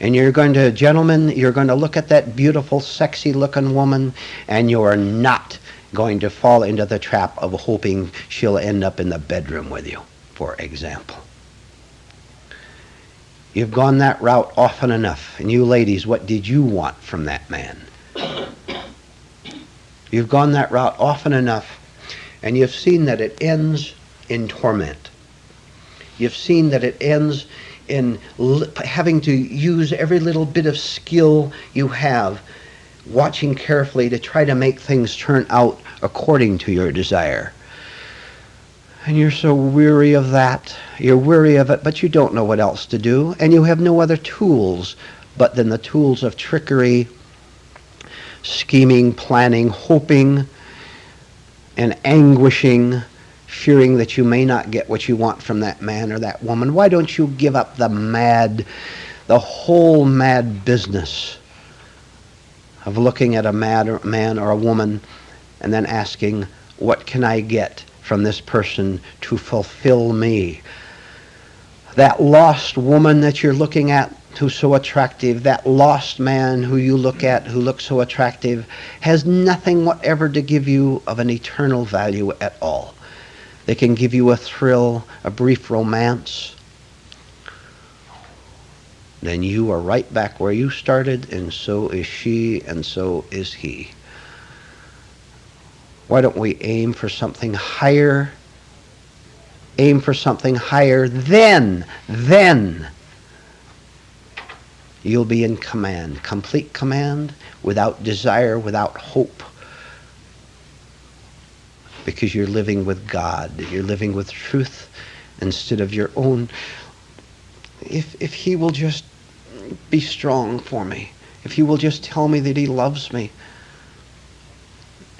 And gentlemen, you're going to look at that beautiful, sexy-looking woman, and you're not going to fall into the trap of hoping she'll end up in the bedroom with you, for example. You've gone that route often enough. And you ladies, what did you want from that man? You've gone that route often enough, and you've seen that it ends in torment. You've seen that it ends in having to use every little bit of skill you have, watching carefully to try to make things turn out according to your desire. And you're so weary of that. You're weary of it, but you don't know what else to do. And you have no other tools but then the tools of trickery, scheming, planning, hoping. and anguishing, fearing that you may not get what you want from that man or that woman, why don't you give up the whole mad business of looking at a man or a woman and then asking, what can I get from this person to fulfill me? That lost woman that you're looking at who's so attractive, that lost man who you look at who looks so attractive, has nothing whatever to give you of an eternal value at all. They can give you a thrill, a brief romance. Then you are right back where you started, and so is she, and so is he. Why don't we aim for something higher? Aim for something higher, then you'll be in command, complete command, without desire, without hope. Because you're living with God, you're living with truth instead of your own. If he will just be strong for me, if he will just tell me that he loves me,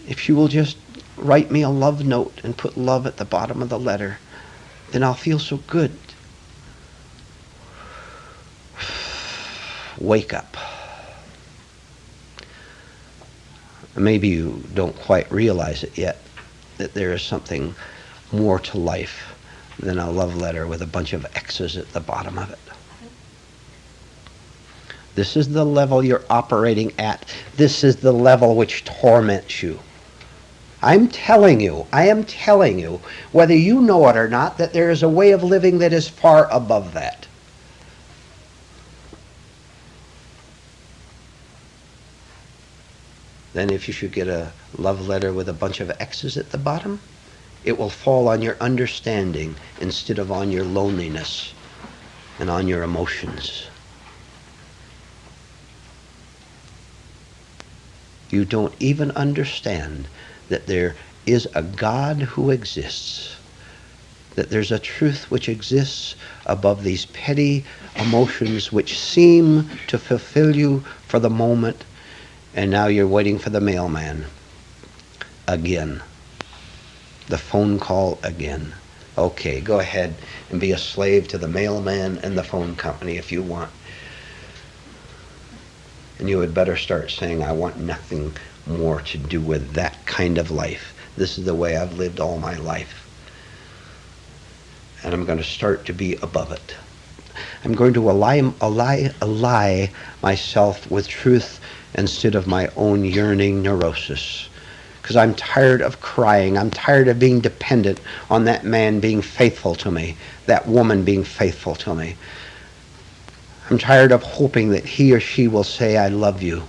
if she will just write me a love note and put love at the bottom of the letter, then I'll feel so good. Wake up. Maybe you don't quite realize it yet, that there is something more to life than a love letter with a bunch of X's at the bottom of it. This is the level you're operating at. This is the level which torments you. I am telling you, whether you know it or not, that there is a way of living that is far above that. Then if you should get a love letter with a bunch of X's at the bottom, it will fall on your understanding instead of on your loneliness and on your emotions. You don't even understand that there is a God who exists, that there's a truth which exists above these petty emotions which seem to fulfill you for the moment, and now you're waiting for the mailman again, the phone call again. Okay, go ahead and be a slave to the mailman and the phone company if you want. And you had better start saying, I want nothing more to do with that kind of life. This is the way I've lived all my life. And I'm going to start to be above it. I'm going to ally myself with truth instead of my own yearning neurosis. Because I'm tired of crying. I'm tired of being dependent on that man being faithful to me, that woman being faithful to me. I'm tired of hoping that he or she will say, I love you.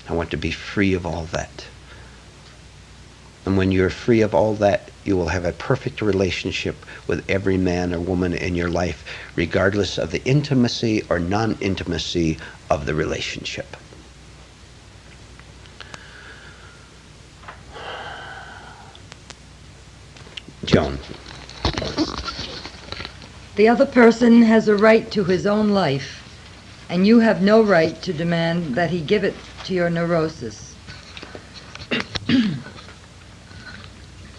I want to be free of all that. And when you're free of all that, you will have a perfect relationship with every man or woman in your life, regardless of the intimacy or non-intimacy of the relationship. Joan. The other person has a right to his own life, and you have no right to demand that he give it to your neurosis.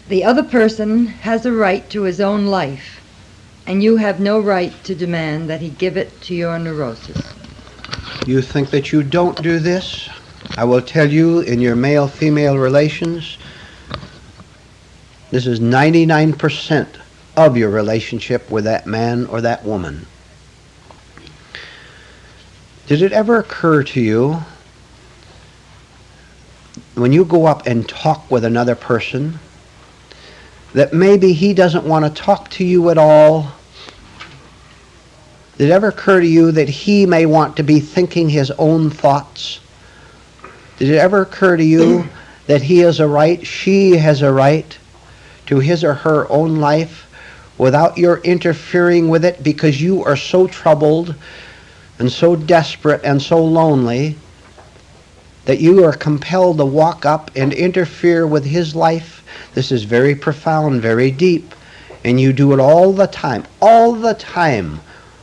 The other person has a right to his own life, and you have no right to demand that he give it to your neurosis. You think that you don't do this? I will tell you, in your male-female relations, this is 99% of your relationship with that man or that woman. Did it ever occur to you, when you go up and talk with another person, that maybe he doesn't want to talk to you at all? Did it ever occur to you that he may want to be thinking his own thoughts? Did it ever occur to you that he has a right, she has a right to his or her own life without your interfering with it, because you are so troubled and so desperate and so lonely that you are compelled to walk up and interfere with his life? This is very profound, very deep, and you do it all the time,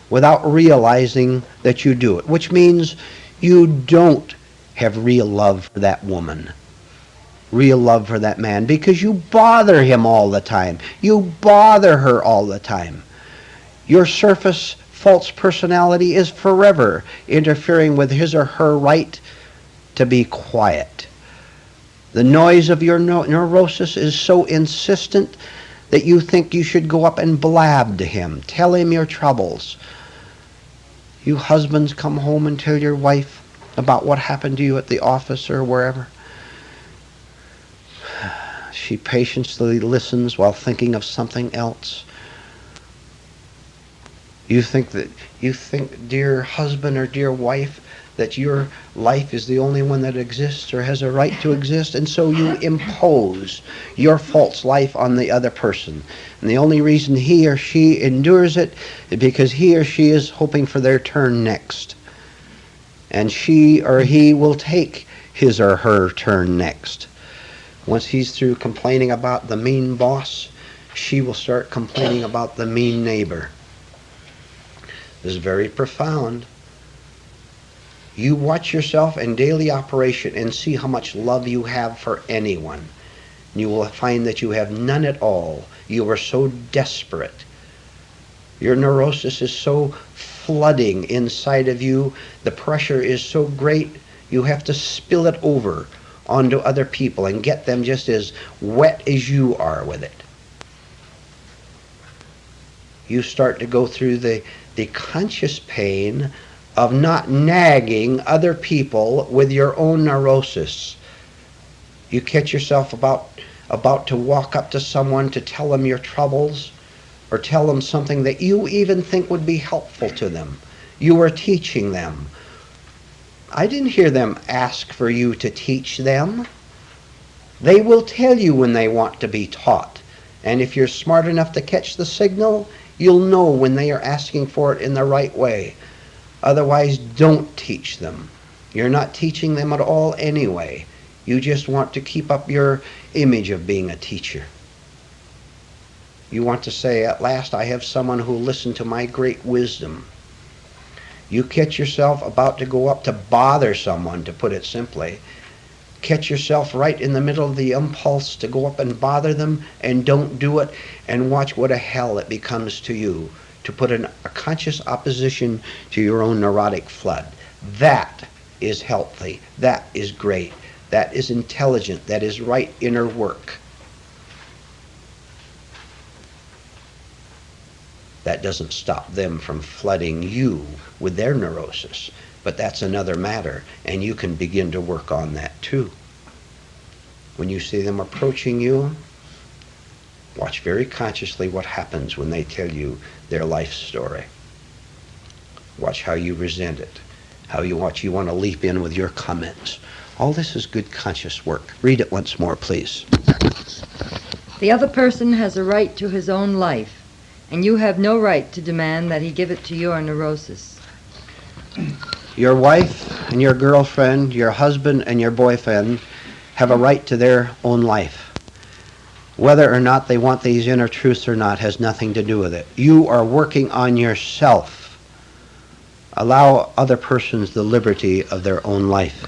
without realizing that you do it, which means you don't have real love for that woman, real love for that man, because you bother him all the time. You bother her all the time. Your surface false personality is forever interfering with his or her right to be quiet. The noise of your neurosis is so insistent that you think you should go up and blab to him, tell him your troubles. You husbands come home and tell your wife about what happened to you at the office or wherever. She patiently listens while thinking of something else. You think, dear husband or dear wife, that your life is the only one that exists or has a right to exist, and so you impose your false life on the other person. And the only reason he or she endures it is because he or she is hoping for their turn next. And she or he will take his or her turn next. Once he's through complaining about the mean boss, she will start complaining about the mean neighbor. This is very profound. You watch yourself in daily operation and see how much love you have for anyone. You will find that you have none at all. You are so desperate. Your neurosis is so flooding inside of you. The pressure is so great, you have to spill it over onto other people and get them just as wet as you are with it. You start to go through the conscious pain of not nagging other people with your own neurosis. You catch yourself about to walk up to someone to tell them your troubles or tell them something that you even think would be helpful to them. You are teaching them. I didn't hear them ask for you to teach them. They will tell you when they want to be taught. And if you're smart enough to catch the signal, you'll know when they are asking for it in the right way. Otherwise, don't teach them. You're not teaching them at all anyway. You just want to keep up your image of being a teacher. You want to say, at last I have someone who will listen to my great wisdom. You catch yourself about to go up to bother someone, to put it simply. Catch yourself right in the middle of the impulse to go up and bother them, and don't do it, and watch what a hell it becomes to you to put a conscious opposition to your own neurotic flood. That is healthy. That is great. That is intelligent. That is right inner work. That doesn't stop them from flooding you with their neurosis. But that's another matter, and you can begin to work on that too. When you see them approaching you, watch very consciously what happens when they tell you their life story. Watch how you resent it, how you want to leap in with your comments. All this is good conscious work. Read it once more, please. The other person has a right to his own life, and you have no right to demand that he give it to your neurosis. Your wife and your girlfriend, your husband and your boyfriend have a right to their own life. Whether or not they want these inner truths or not has nothing to do with it. You are working on yourself. Allow other persons the liberty of their own life,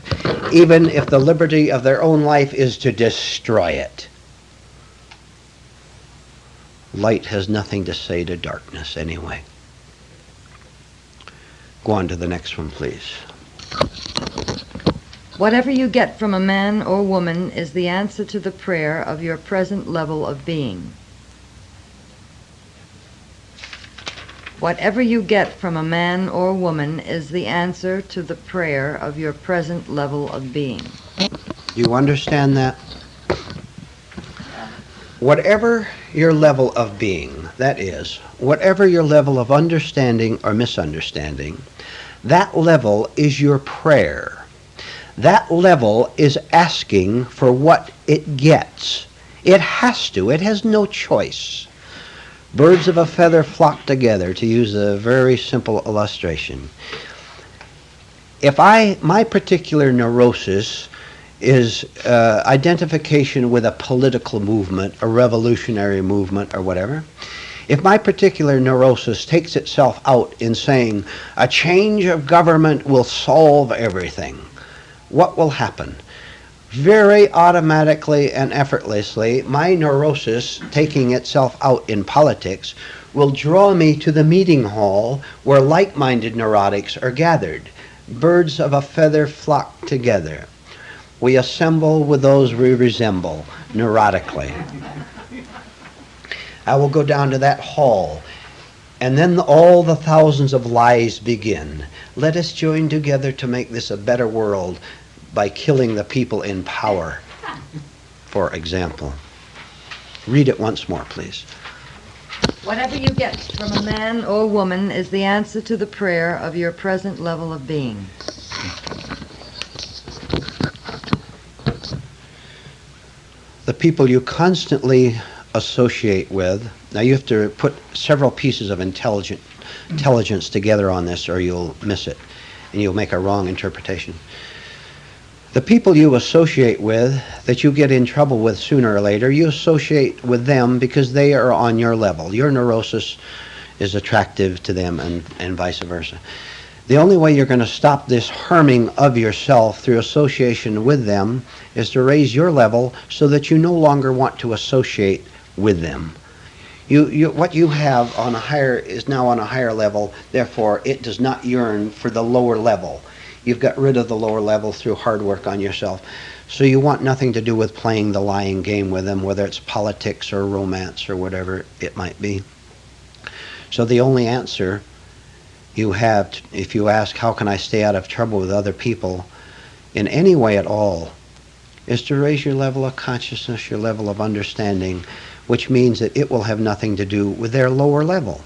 even if the liberty of their own life is to destroy it. Light has nothing to say to darkness anyway. Go on to the next one, please. Whatever you get from a man or woman is the answer to the prayer of your present level of being. Whatever you get from a man or woman is the answer to the prayer of your present level of being. Do you understand that? Whatever your level of being, that is, whatever your level of understanding or misunderstanding, that level is your prayer. That level is asking for what it gets. It has to. It has no choice. Birds of a feather flock together, to use a very simple illustration. If my particular neurosis is identification with a political movement, a revolutionary movement, or whatever, if my particular neurosis takes itself out in saying a change of government will solve everything, what will happen? Very automatically and effortlessly, my neurosis, taking itself out in politics, will draw me to the meeting hall where like-minded neurotics are gathered. Birds of a feather flock together. We assemble with those we resemble, neurotically. I will go down to that hall, and then all the thousands of lies begin. Let us join together to make this a better world by killing the people in power, for example. Read it once more, please. Whatever you get from a man or woman is the answer to the prayer of your present level of being. The people you constantly associate with, now you have to put several pieces of intelligence together on this or you'll miss it and you'll make a wrong interpretation. The people you associate with that you get in trouble with sooner or later, you associate with them because they are on your level. Your neurosis is attractive to them and vice versa. The only way you're going to stop this harming of yourself through association with them is to raise your level so that you no longer want to associate with them. What you have on a higher is now on a higher level, therefore it does not yearn for the lower level. You've got rid of the lower level through hard work on yourself. So you want nothing to do with playing the lying game with them, whether it's politics or romance or whatever it might be. So the only answer you have, if you ask, how can I stay out of trouble with other people in any way at all, is to raise your level of consciousness, your level of understanding, which means that it will have nothing to do with their lower level.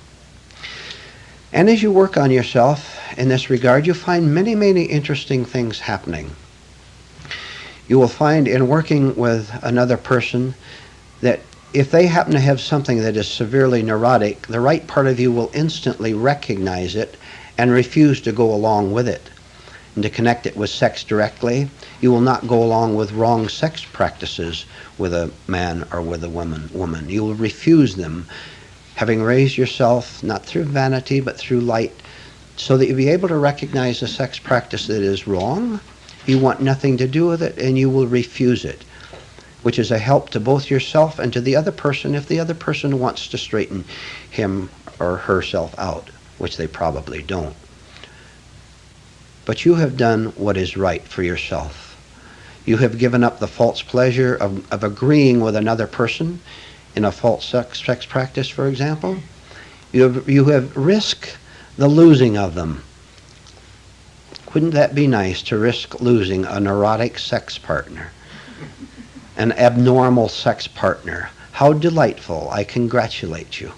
And as you work on yourself in this regard, you find many, many interesting things happening. You will find in working with another person that if they happen to have something that is severely neurotic, the right part of you will instantly recognize it and refuse to go along with it. And to connect it with sex directly, you will not go along with wrong sex practices with a man or with a woman. You will refuse them, having raised yourself not through vanity but through light, so that you'll be able to recognize a sex practice that is wrong. You want nothing to do with it and you will refuse it, which is a help to both yourself and to the other person if the other person wants to straighten him or herself out, which they probably don't. But you have done what is right for yourself. You have given up the false pleasure of agreeing with another person in a false sex practice, for example. You have risked the losing of them. Wouldn't that be nice to risk losing a neurotic sex partner? An abnormal sex partner. How delightful. I congratulate you.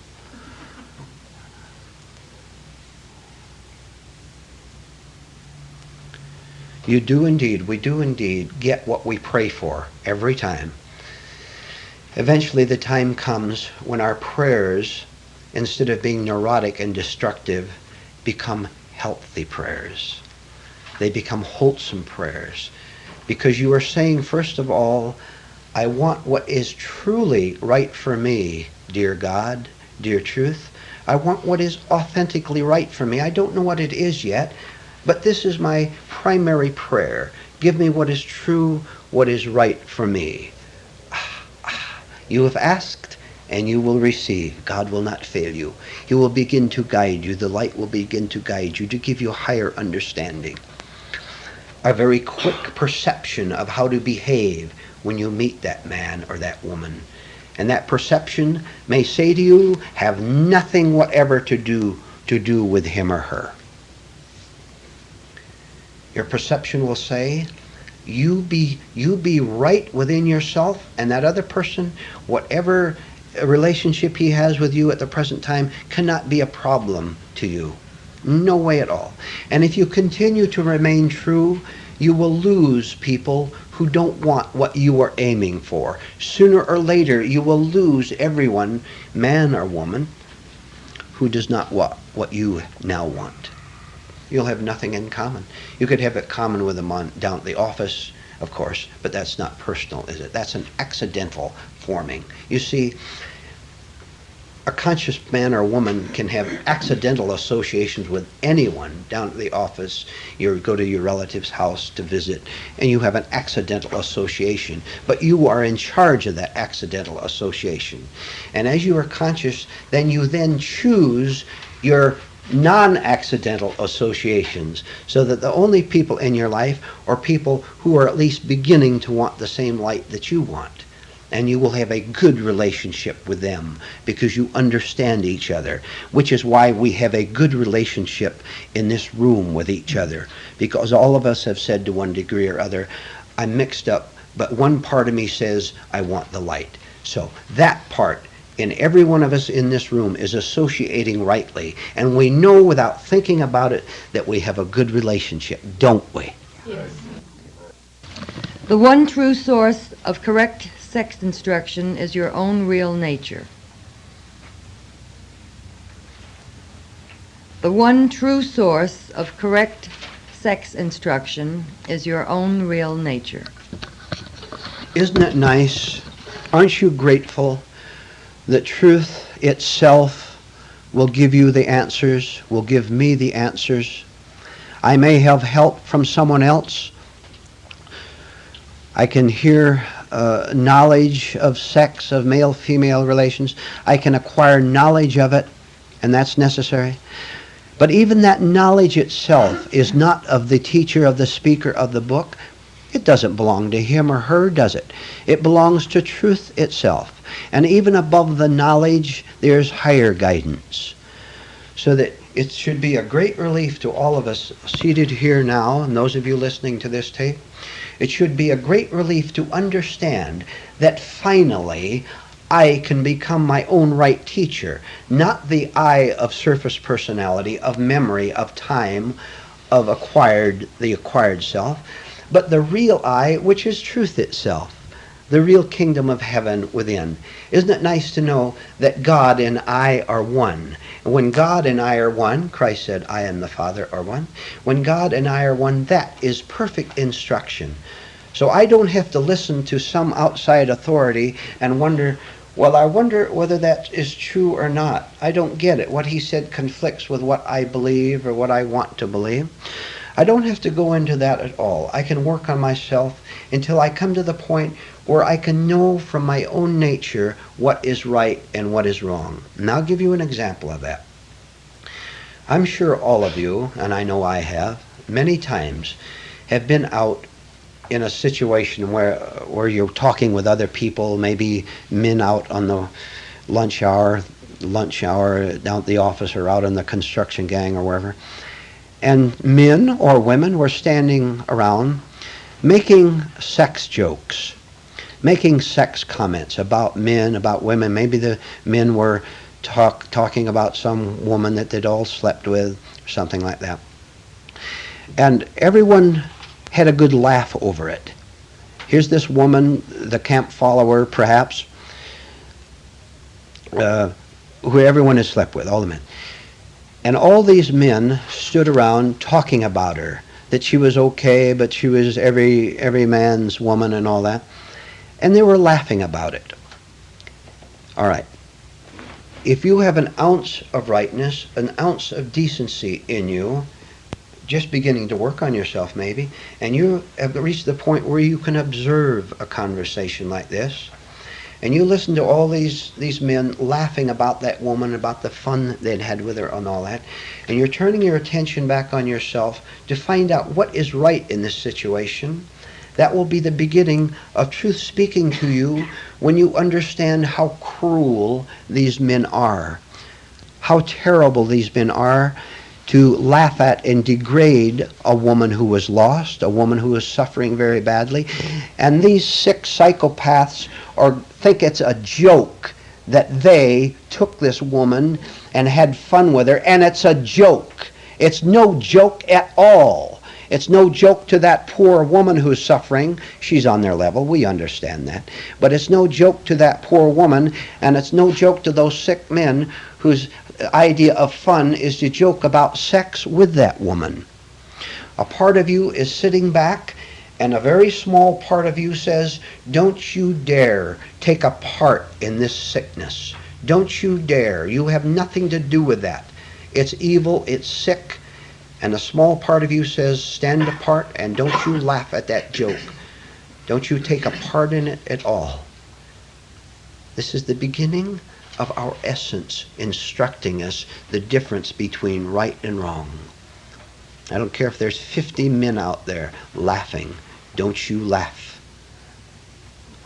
You do indeed, we do indeed get what we pray for every time. Eventually the time comes when our prayers, instead of being neurotic and destructive, become healthy prayers. They become wholesome prayers. Because you are saying, first of all, I want what is truly right for me, dear God, dear truth. I want what is authentically right for me. I don't know what it is yet, but this is my primary prayer. Give me what is true, what is right for me. You have asked, and you will receive. God will not fail you. He will begin to guide you. The light will begin to guide you, to give you higher understanding. A very quick perception of how to behave when you meet that man or that woman. And that perception may say to you, have nothing whatever to do with him or her. Your perception will say, you be right within yourself, and that other person, whatever relationship he has with you at the present time, cannot be a problem to you. No way at all. And if you continue to remain true, you will lose people who don't want what you are aiming for. Sooner or later, you will lose everyone, man or woman, who does not want what you now want. You'll have nothing in common. You could have it common with them down at the office, of course, but that's not personal, is it? That's an accidental forming. You see, a conscious man or woman can have accidental associations with anyone down at the office. You go to your relative's house to visit, and you have an accidental association, but you are in charge of that accidental association. And as you are conscious, then you then choose your non-accidental associations, so that the only people in your life are people who are at least beginning to want the same light that you want. And you will have a good relationship with them because you understand each other, which is why we have a good relationship in this room with each other, because all of us have said to one degree or other, I'm mixed up, but one part of me says I want the light. So that part in every one of us in this room is associating rightly, and we know without thinking about it that we have a good relationship, don't we? Yes. The one true source of correct sex instruction is your own real nature. The one true source of correct sex instruction is your own real nature. Isn't it nice? Aren't you grateful that truth itself will give you the answers, will give me the answers? I may have help from someone else. I can hear knowledge of sex, of male-female relations. I can acquire knowledge of it, and that's necessary. But even that knowledge itself is not of the teacher, of the speaker of the book. It doesn't belong to him or her, does it? It belongs to truth itself. And even above the knowledge, there's higher guidance. So that it should be a great relief to all of us seated here now, and those of you listening to this tape, it should be a great relief to understand that finally I can become my own right teacher, not the I of surface personality, of memory, of time, of the acquired self, but the real I, which is truth itself, the real kingdom of heaven within. Isn't it nice to know that God and I are one? And when God and I are one, Christ said, I and the Father are one. When God and I are one, that is perfect instruction. So I don't have to listen to some outside authority and wonder, well, I wonder whether that is true or not. I don't get it. What he said conflicts with what I believe or what I want to believe. I don't have to go into that at all. I can work on myself until I come to the point where I can know from my own nature what is right and what is wrong. And I'll give you an example of that. I'm sure all of you, and I know I have, many times have been out in a situation where you're talking with other people, maybe men out on the lunch hour down at the office or out in the construction gang or wherever. And men or women were standing around making sex jokes, making sex comments about men, about women. Maybe the men were talking about some woman that they'd all slept with, or something like that. And everyone had a good laugh over it. Here's this woman, the camp follower perhaps, who everyone has slept with, all the men. And all these men stood around talking about her, that she was okay, but she was every man's woman and all that. And they were laughing about it. All right. If you have an ounce of rightness, an ounce of decency in you, just beginning to work on yourself maybe, and you have reached the point where you can observe a conversation like this, and you listen to all these men laughing about that woman, about the fun they'd had with her and all that, and you're turning your attention back on yourself to find out what is right in this situation, that will be the beginning of truth speaking to you when you understand how cruel these men are, how terrible these men are, to laugh at and degrade a woman who was lost, a woman who was suffering very badly. And these sick psychopaths think it's a joke that they took this woman and had fun with her, and it's a joke. It's no joke at all. It's no joke to that poor woman who's suffering. She's on their level, we understand that. But it's no joke to that poor woman, and it's no joke to those sick men whose idea of fun is to joke about sex with that woman. A part of you is sitting back, and a very small part of you says, don't you dare take a part in this sickness. Don't you dare. You have nothing to do with that. It's evil, it's sick, and a small part of you says, stand apart, and don't you laugh at that joke. Don't you take a part in it at all. This is the beginning of our essence instructing us the difference between right and wrong. I don't care if there's 50 men out there laughing. Don't you laugh,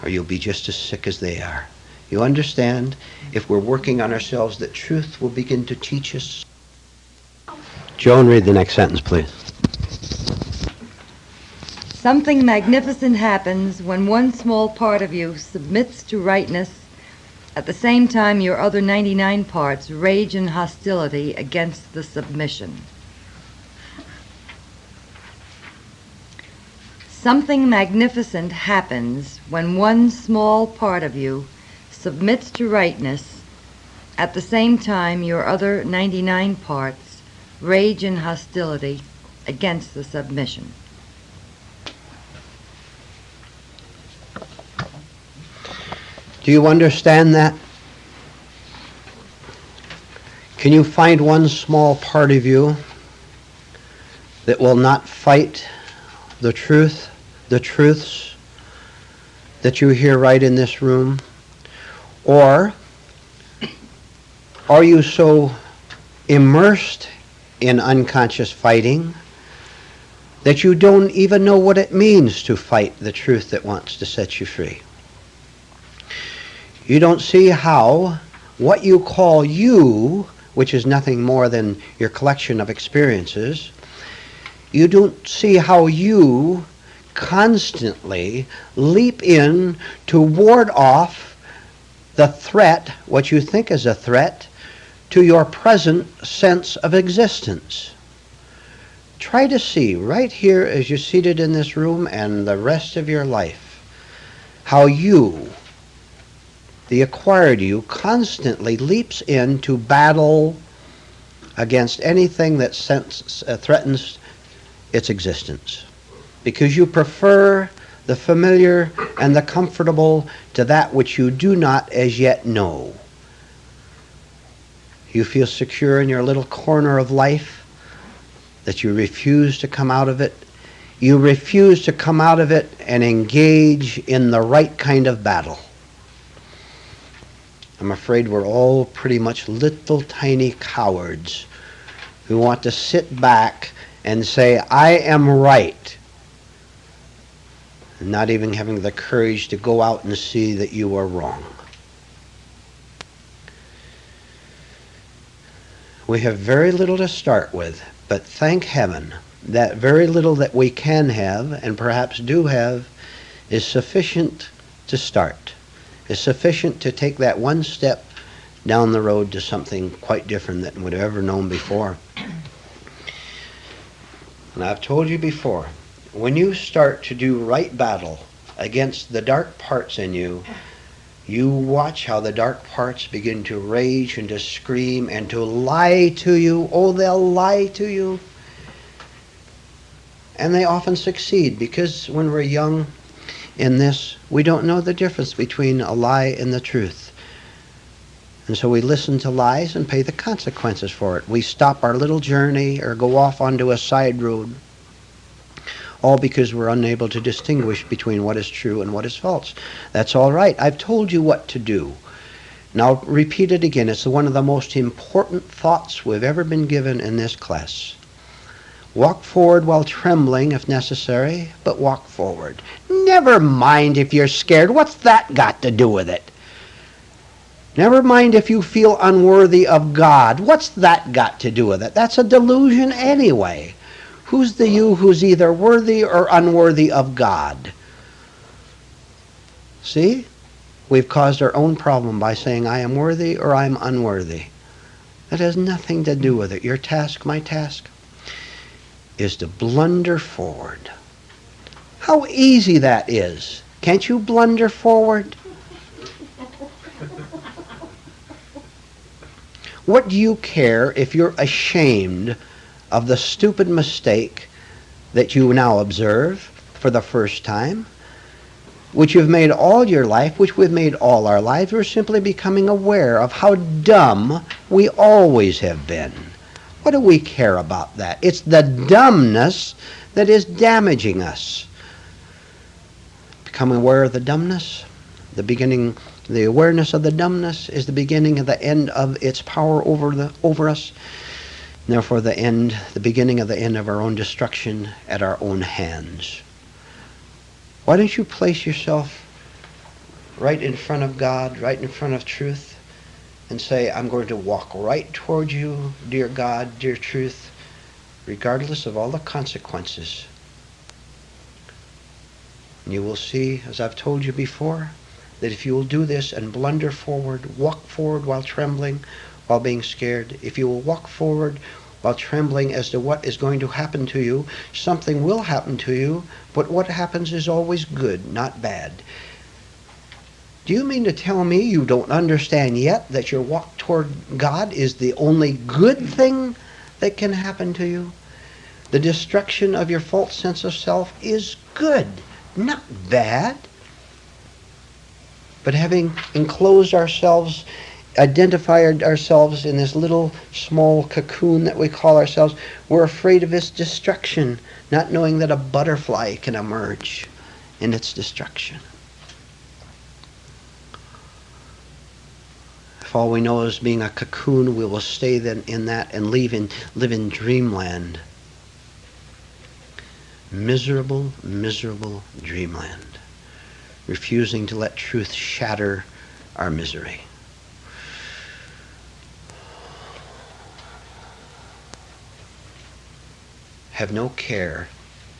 or you'll be just as sick as they are. You understand? If we're working on ourselves, that truth will begin to teach us. Joan, read the next sentence, please. Something magnificent happens when one small part of you submits to rightness. At the same time, your other 99 parts rage in hostility against the submission. Something magnificent happens when one small part of you submits to rightness. At the same time, your other 99 parts rage in hostility against the submission. Do you understand that? Can you find one small part of you that will not fight the truths that you hear right in this room? Or are you so immersed in unconscious fighting that you don't even know what it means to fight the truth that wants to set you free? You don't see how what you call you, which is nothing more than your collection of experiences, you don't see how you constantly leap in to ward off the threat, what you think is a threat, to your present sense of existence. Try to see right here as you're seated in this room and the rest of your life how you, the acquired you, constantly leaps in to battle against anything that threatens its existence, because you prefer the familiar and the comfortable to that which you do not as yet know. You feel secure in your little corner of life, that you refuse to come out of it. You refuse to come out of it and engage in the right kind of battle. I'm afraid we're all pretty much little tiny cowards who want to sit back and say, I am right, and not even having the courage to go out and see that you are wrong. We have very little to start with, but thank heaven that very little that we can have, and perhaps do have, is sufficient to start, is sufficient to take that one step down the road to something quite different than we'd ever known before. And I've told you before, when you start to do right battle against the dark parts in you, you watch how the dark parts begin to rage and to scream and to lie to you. Oh, they'll lie to you. And they often succeed, because when we're young in this, we don't know the difference between a lie and the truth. And so we listen to lies and pay the consequences for it. We stop our little journey or go off onto a side road, all because we're unable to distinguish between what is true and what is false. That's all right. I've told you what to do. Now I'll repeat it again. It's one of the most important thoughts we've ever been given in this class. Walk forward while trembling if necessary, but walk forward. Never mind if you're scared. What's that got to do with it? Never mind if you feel unworthy of God. What's that got to do with it? That's a delusion anyway. Who's the you who's either worthy or unworthy of God? See? We've caused our own problem by saying I am worthy or I'm unworthy. That has nothing to do with it. Your task, my task, is to blunder forward. How easy that is. Can't you blunder forward? What do you care if you're ashamed of the stupid mistake that you now observe for the first time? which you've made all your life, which we've made all our lives. We're simply becoming aware of how dumb we always have been. What do we care about that? It's the dumbness that is damaging us. Becoming aware of the dumbness, the awareness of the dumbness is the beginning of the end of its power over us. And therefore, the beginning of the end of our own destruction at our own hands. Why don't you place yourself right in front of God, right in front of truth, and say, I'm going to walk right toward you, dear God, dear truth, regardless of all the consequences. And you will see, as I've told you before, that if you will do this and blunder forward, walk forward while trembling, while being scared, if you will walk forward while trembling as to what is going to happen to you, something will happen to you, but what happens is always good, not bad. Do you mean to tell me you don't understand yet that your walk toward God is the only good thing that can happen to you? The destruction of your false sense of self is good, not bad. But having enclosed ourselves, identified ourselves in this little small cocoon that we call ourselves, we're afraid of its destruction, not knowing that a butterfly can emerge in its destruction. If all we know is being a cocoon, we will stay then in that and live in dreamland. Miserable, miserable dreamland. Refusing to let truth shatter our misery. Have no care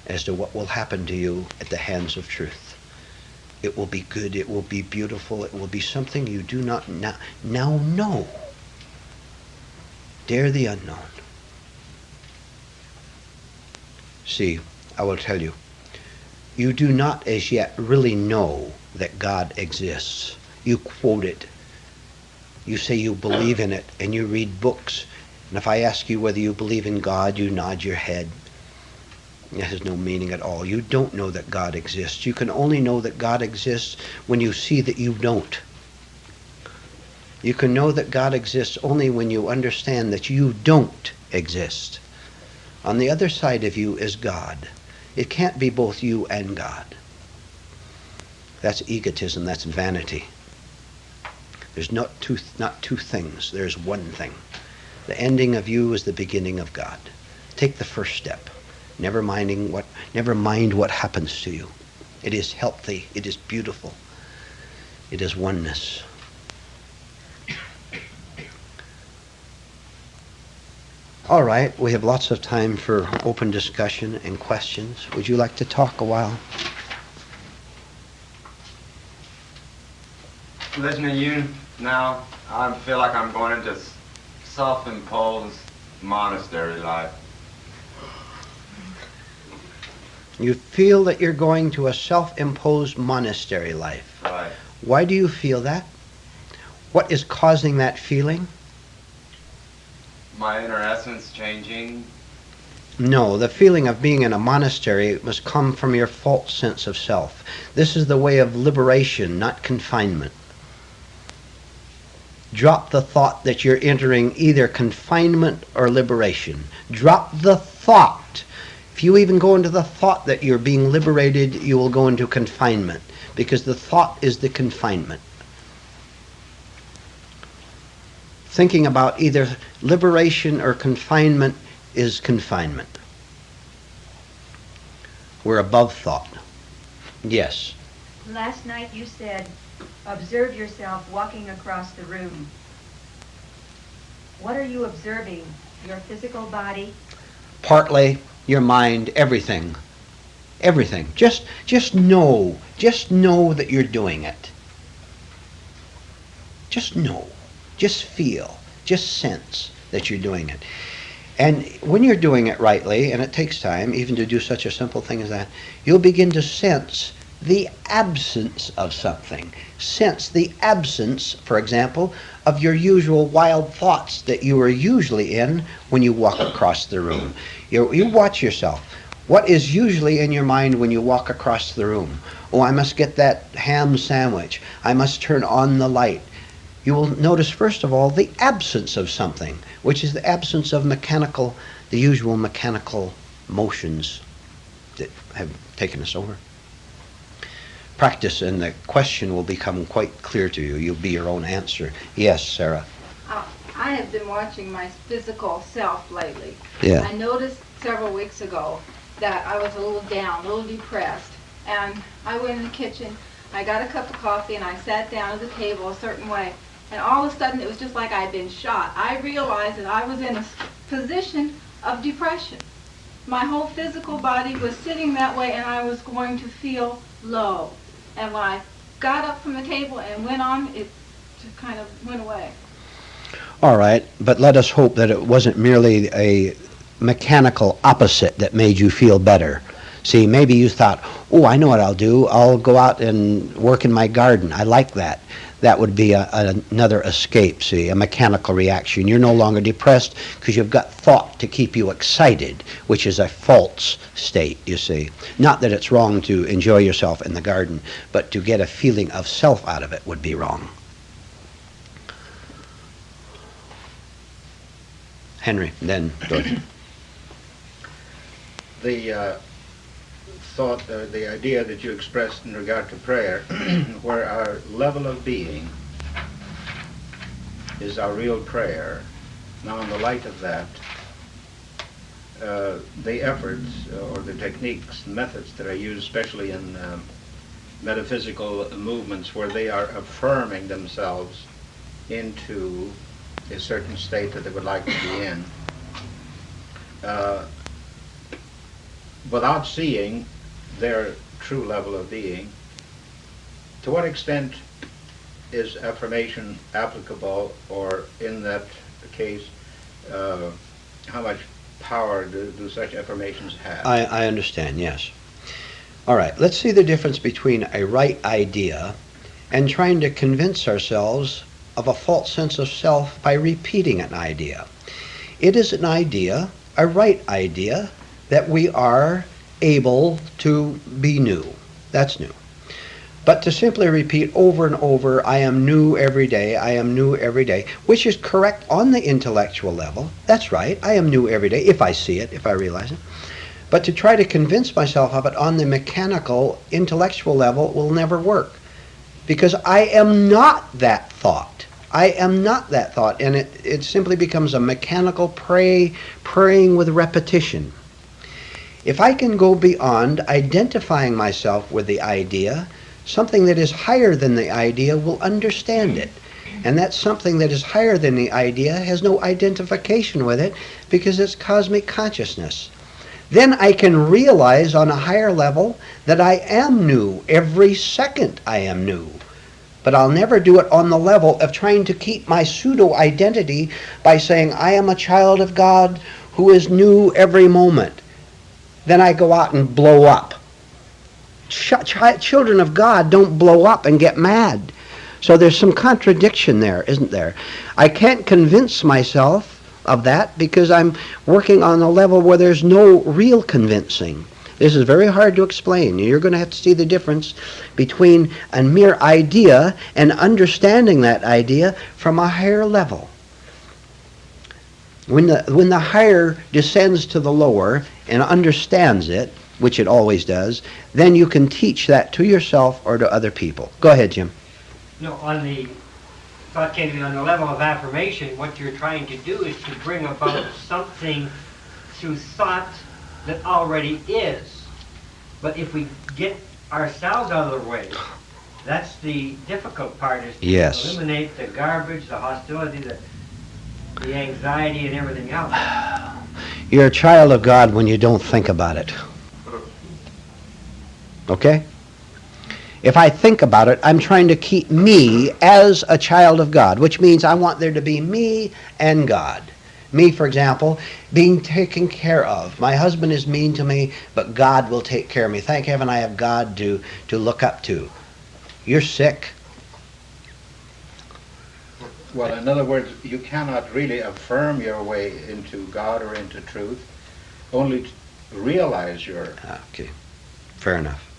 as to what will happen to you at the hands of truth. It will be good, it will be beautiful, it will be something you do not now know. Dare the unknown. See, I will tell you, you do not as yet really know that God exists. You quote it. You say you believe in it, and you read books. And if I ask you whether you believe in God, you nod your head. It has no meaning at all. You don't know that God exists. You can only know that God exists when you see that you don't. You can know that God exists only when you understand that you don't exist. On the other side of you is God. It can't be both you and God. That's egotism, that's vanity. There's not two things, there's one thing. The ending of you is the beginning of God. Take the first step. Never mind what happens to you. It is healthy, it is beautiful. It is oneness. All right, we have lots of time for open discussion and questions. Would you like to talk a while? Listening to you now, I feel like I'm going into self-imposed monastery life. You feel that you're going to a self-imposed monastery life. Right. Why do you feel that? What is causing that feeling? My inner essence changing. No, the feeling of being in a monastery must come from your false sense of self. This is the way of liberation, not confinement. Drop the thought that you're entering either confinement or liberation. Drop the thought. If you even go into the thought that you're being liberated, you will go into confinement, because the thought is the confinement. Thinking about either liberation or confinement is confinement. We're above thought. Yes. Last night you said, observe yourself walking across the room. What are you observing? Your physical body? Partly your mind, everything. Everything. Just know. Just know that you're doing it. Just know. Just feel. Just sense that you're doing it. And when you're doing it rightly, and it takes time even to do such a simple thing as that, you'll begin to sense the absence of something. Sense the absence, for example, of your usual wild thoughts that you are usually in when you walk across the room. You watch yourself. What is usually in your mind when you walk across the room? Oh, I must get that ham sandwich. I must turn on the light. You will notice, first of all, the absence of something, which is the absence of the usual mechanical motions that have taken us over. Practice and the question will become quite clear to you. You'll be your own answer. Yes, Sarah. I have been watching my physical self lately. Yeah. I noticed several weeks ago that I was a little down, a little depressed, and I went in the kitchen, I got a cup of coffee, and I sat down at the table a certain way, and all of a sudden it was just like I'd been shot. I realized that I was in a position of depression. My whole physical body was sitting that way, and I was going to feel low. And when I got up from the table and went on, it just kind of went away. All right, but let us hope that it wasn't merely a mechanical opposite that made you feel better. See, maybe you thought, oh, I know what I'll do. I'll go out and work in my garden. I like that. That would be another escape, see, a mechanical reaction. You're no longer depressed because you've got thought to keep you excited, which is a false state, you see. Not that it's wrong to enjoy yourself in the garden, but to get a feeling of self out of it would be wrong. Henry, then Dorothy. The thought, the idea that you expressed in regard to prayer, where our level of being is our real prayer. Now, in the light of that, the efforts or the techniques and methods that are used, especially in metaphysical movements where they are affirming themselves into a certain state that they would like to be in, without seeing their true level of being, to what extent is affirmation applicable, or in that case, how much power do such affirmations have? I understand, yes. All right, let's see the difference between a right idea and trying to convince ourselves of a false sense of self by repeating an idea. It is an idea, a right idea, that we are able to be new. That's new. But to simply repeat over and over, I am new every day, I am new every day, which is correct on the intellectual level. That's right, I am new every day, if I see it, if I realize it. But to try to convince myself of it on the mechanical, intellectual level will never work. Because I am not that thought. I am not that thought, and it simply becomes a mechanical praying with repetition. If I can go beyond identifying myself with the idea, something that is higher than the idea will understand it. And that something that is higher than the idea has no identification with it because it's cosmic consciousness. Then I can realize on a higher level that I am new. Every second I am new. But I'll never do it on the level of trying to keep my pseudo-identity by saying I am a child of God who is new every moment. Then I go out and blow up. Children of God don't blow up and get mad. So there's some contradiction there, isn't there? I can't convince myself of that because I'm working on a level where there's no real convincing. This is very hard to explain. You're going to have to see the difference between a mere idea and understanding that idea from a higher level. When the higher descends to the lower and understands it, which it always does, then you can teach that to yourself or to other people. Go ahead, Jim. No, on the thought came to me on the level of affirmation, what you're trying to do is to bring about something through thought that already is. But if we get ourselves out of the way, that's the difficult part, is to eliminate the garbage, the hostility, the anxiety, and everything else. You're a child of God when you don't think about it. Okay? If I think about it, I'm trying to keep me as a child of God, which means I want there to be me and God. Me, for example, being taken care of. My husband is mean to me, but God will take care of me. Thank heaven I have God to look up to. You're sick. Well, in other words, you cannot really affirm your way into God or into truth. Only realize your Okay, fair enough.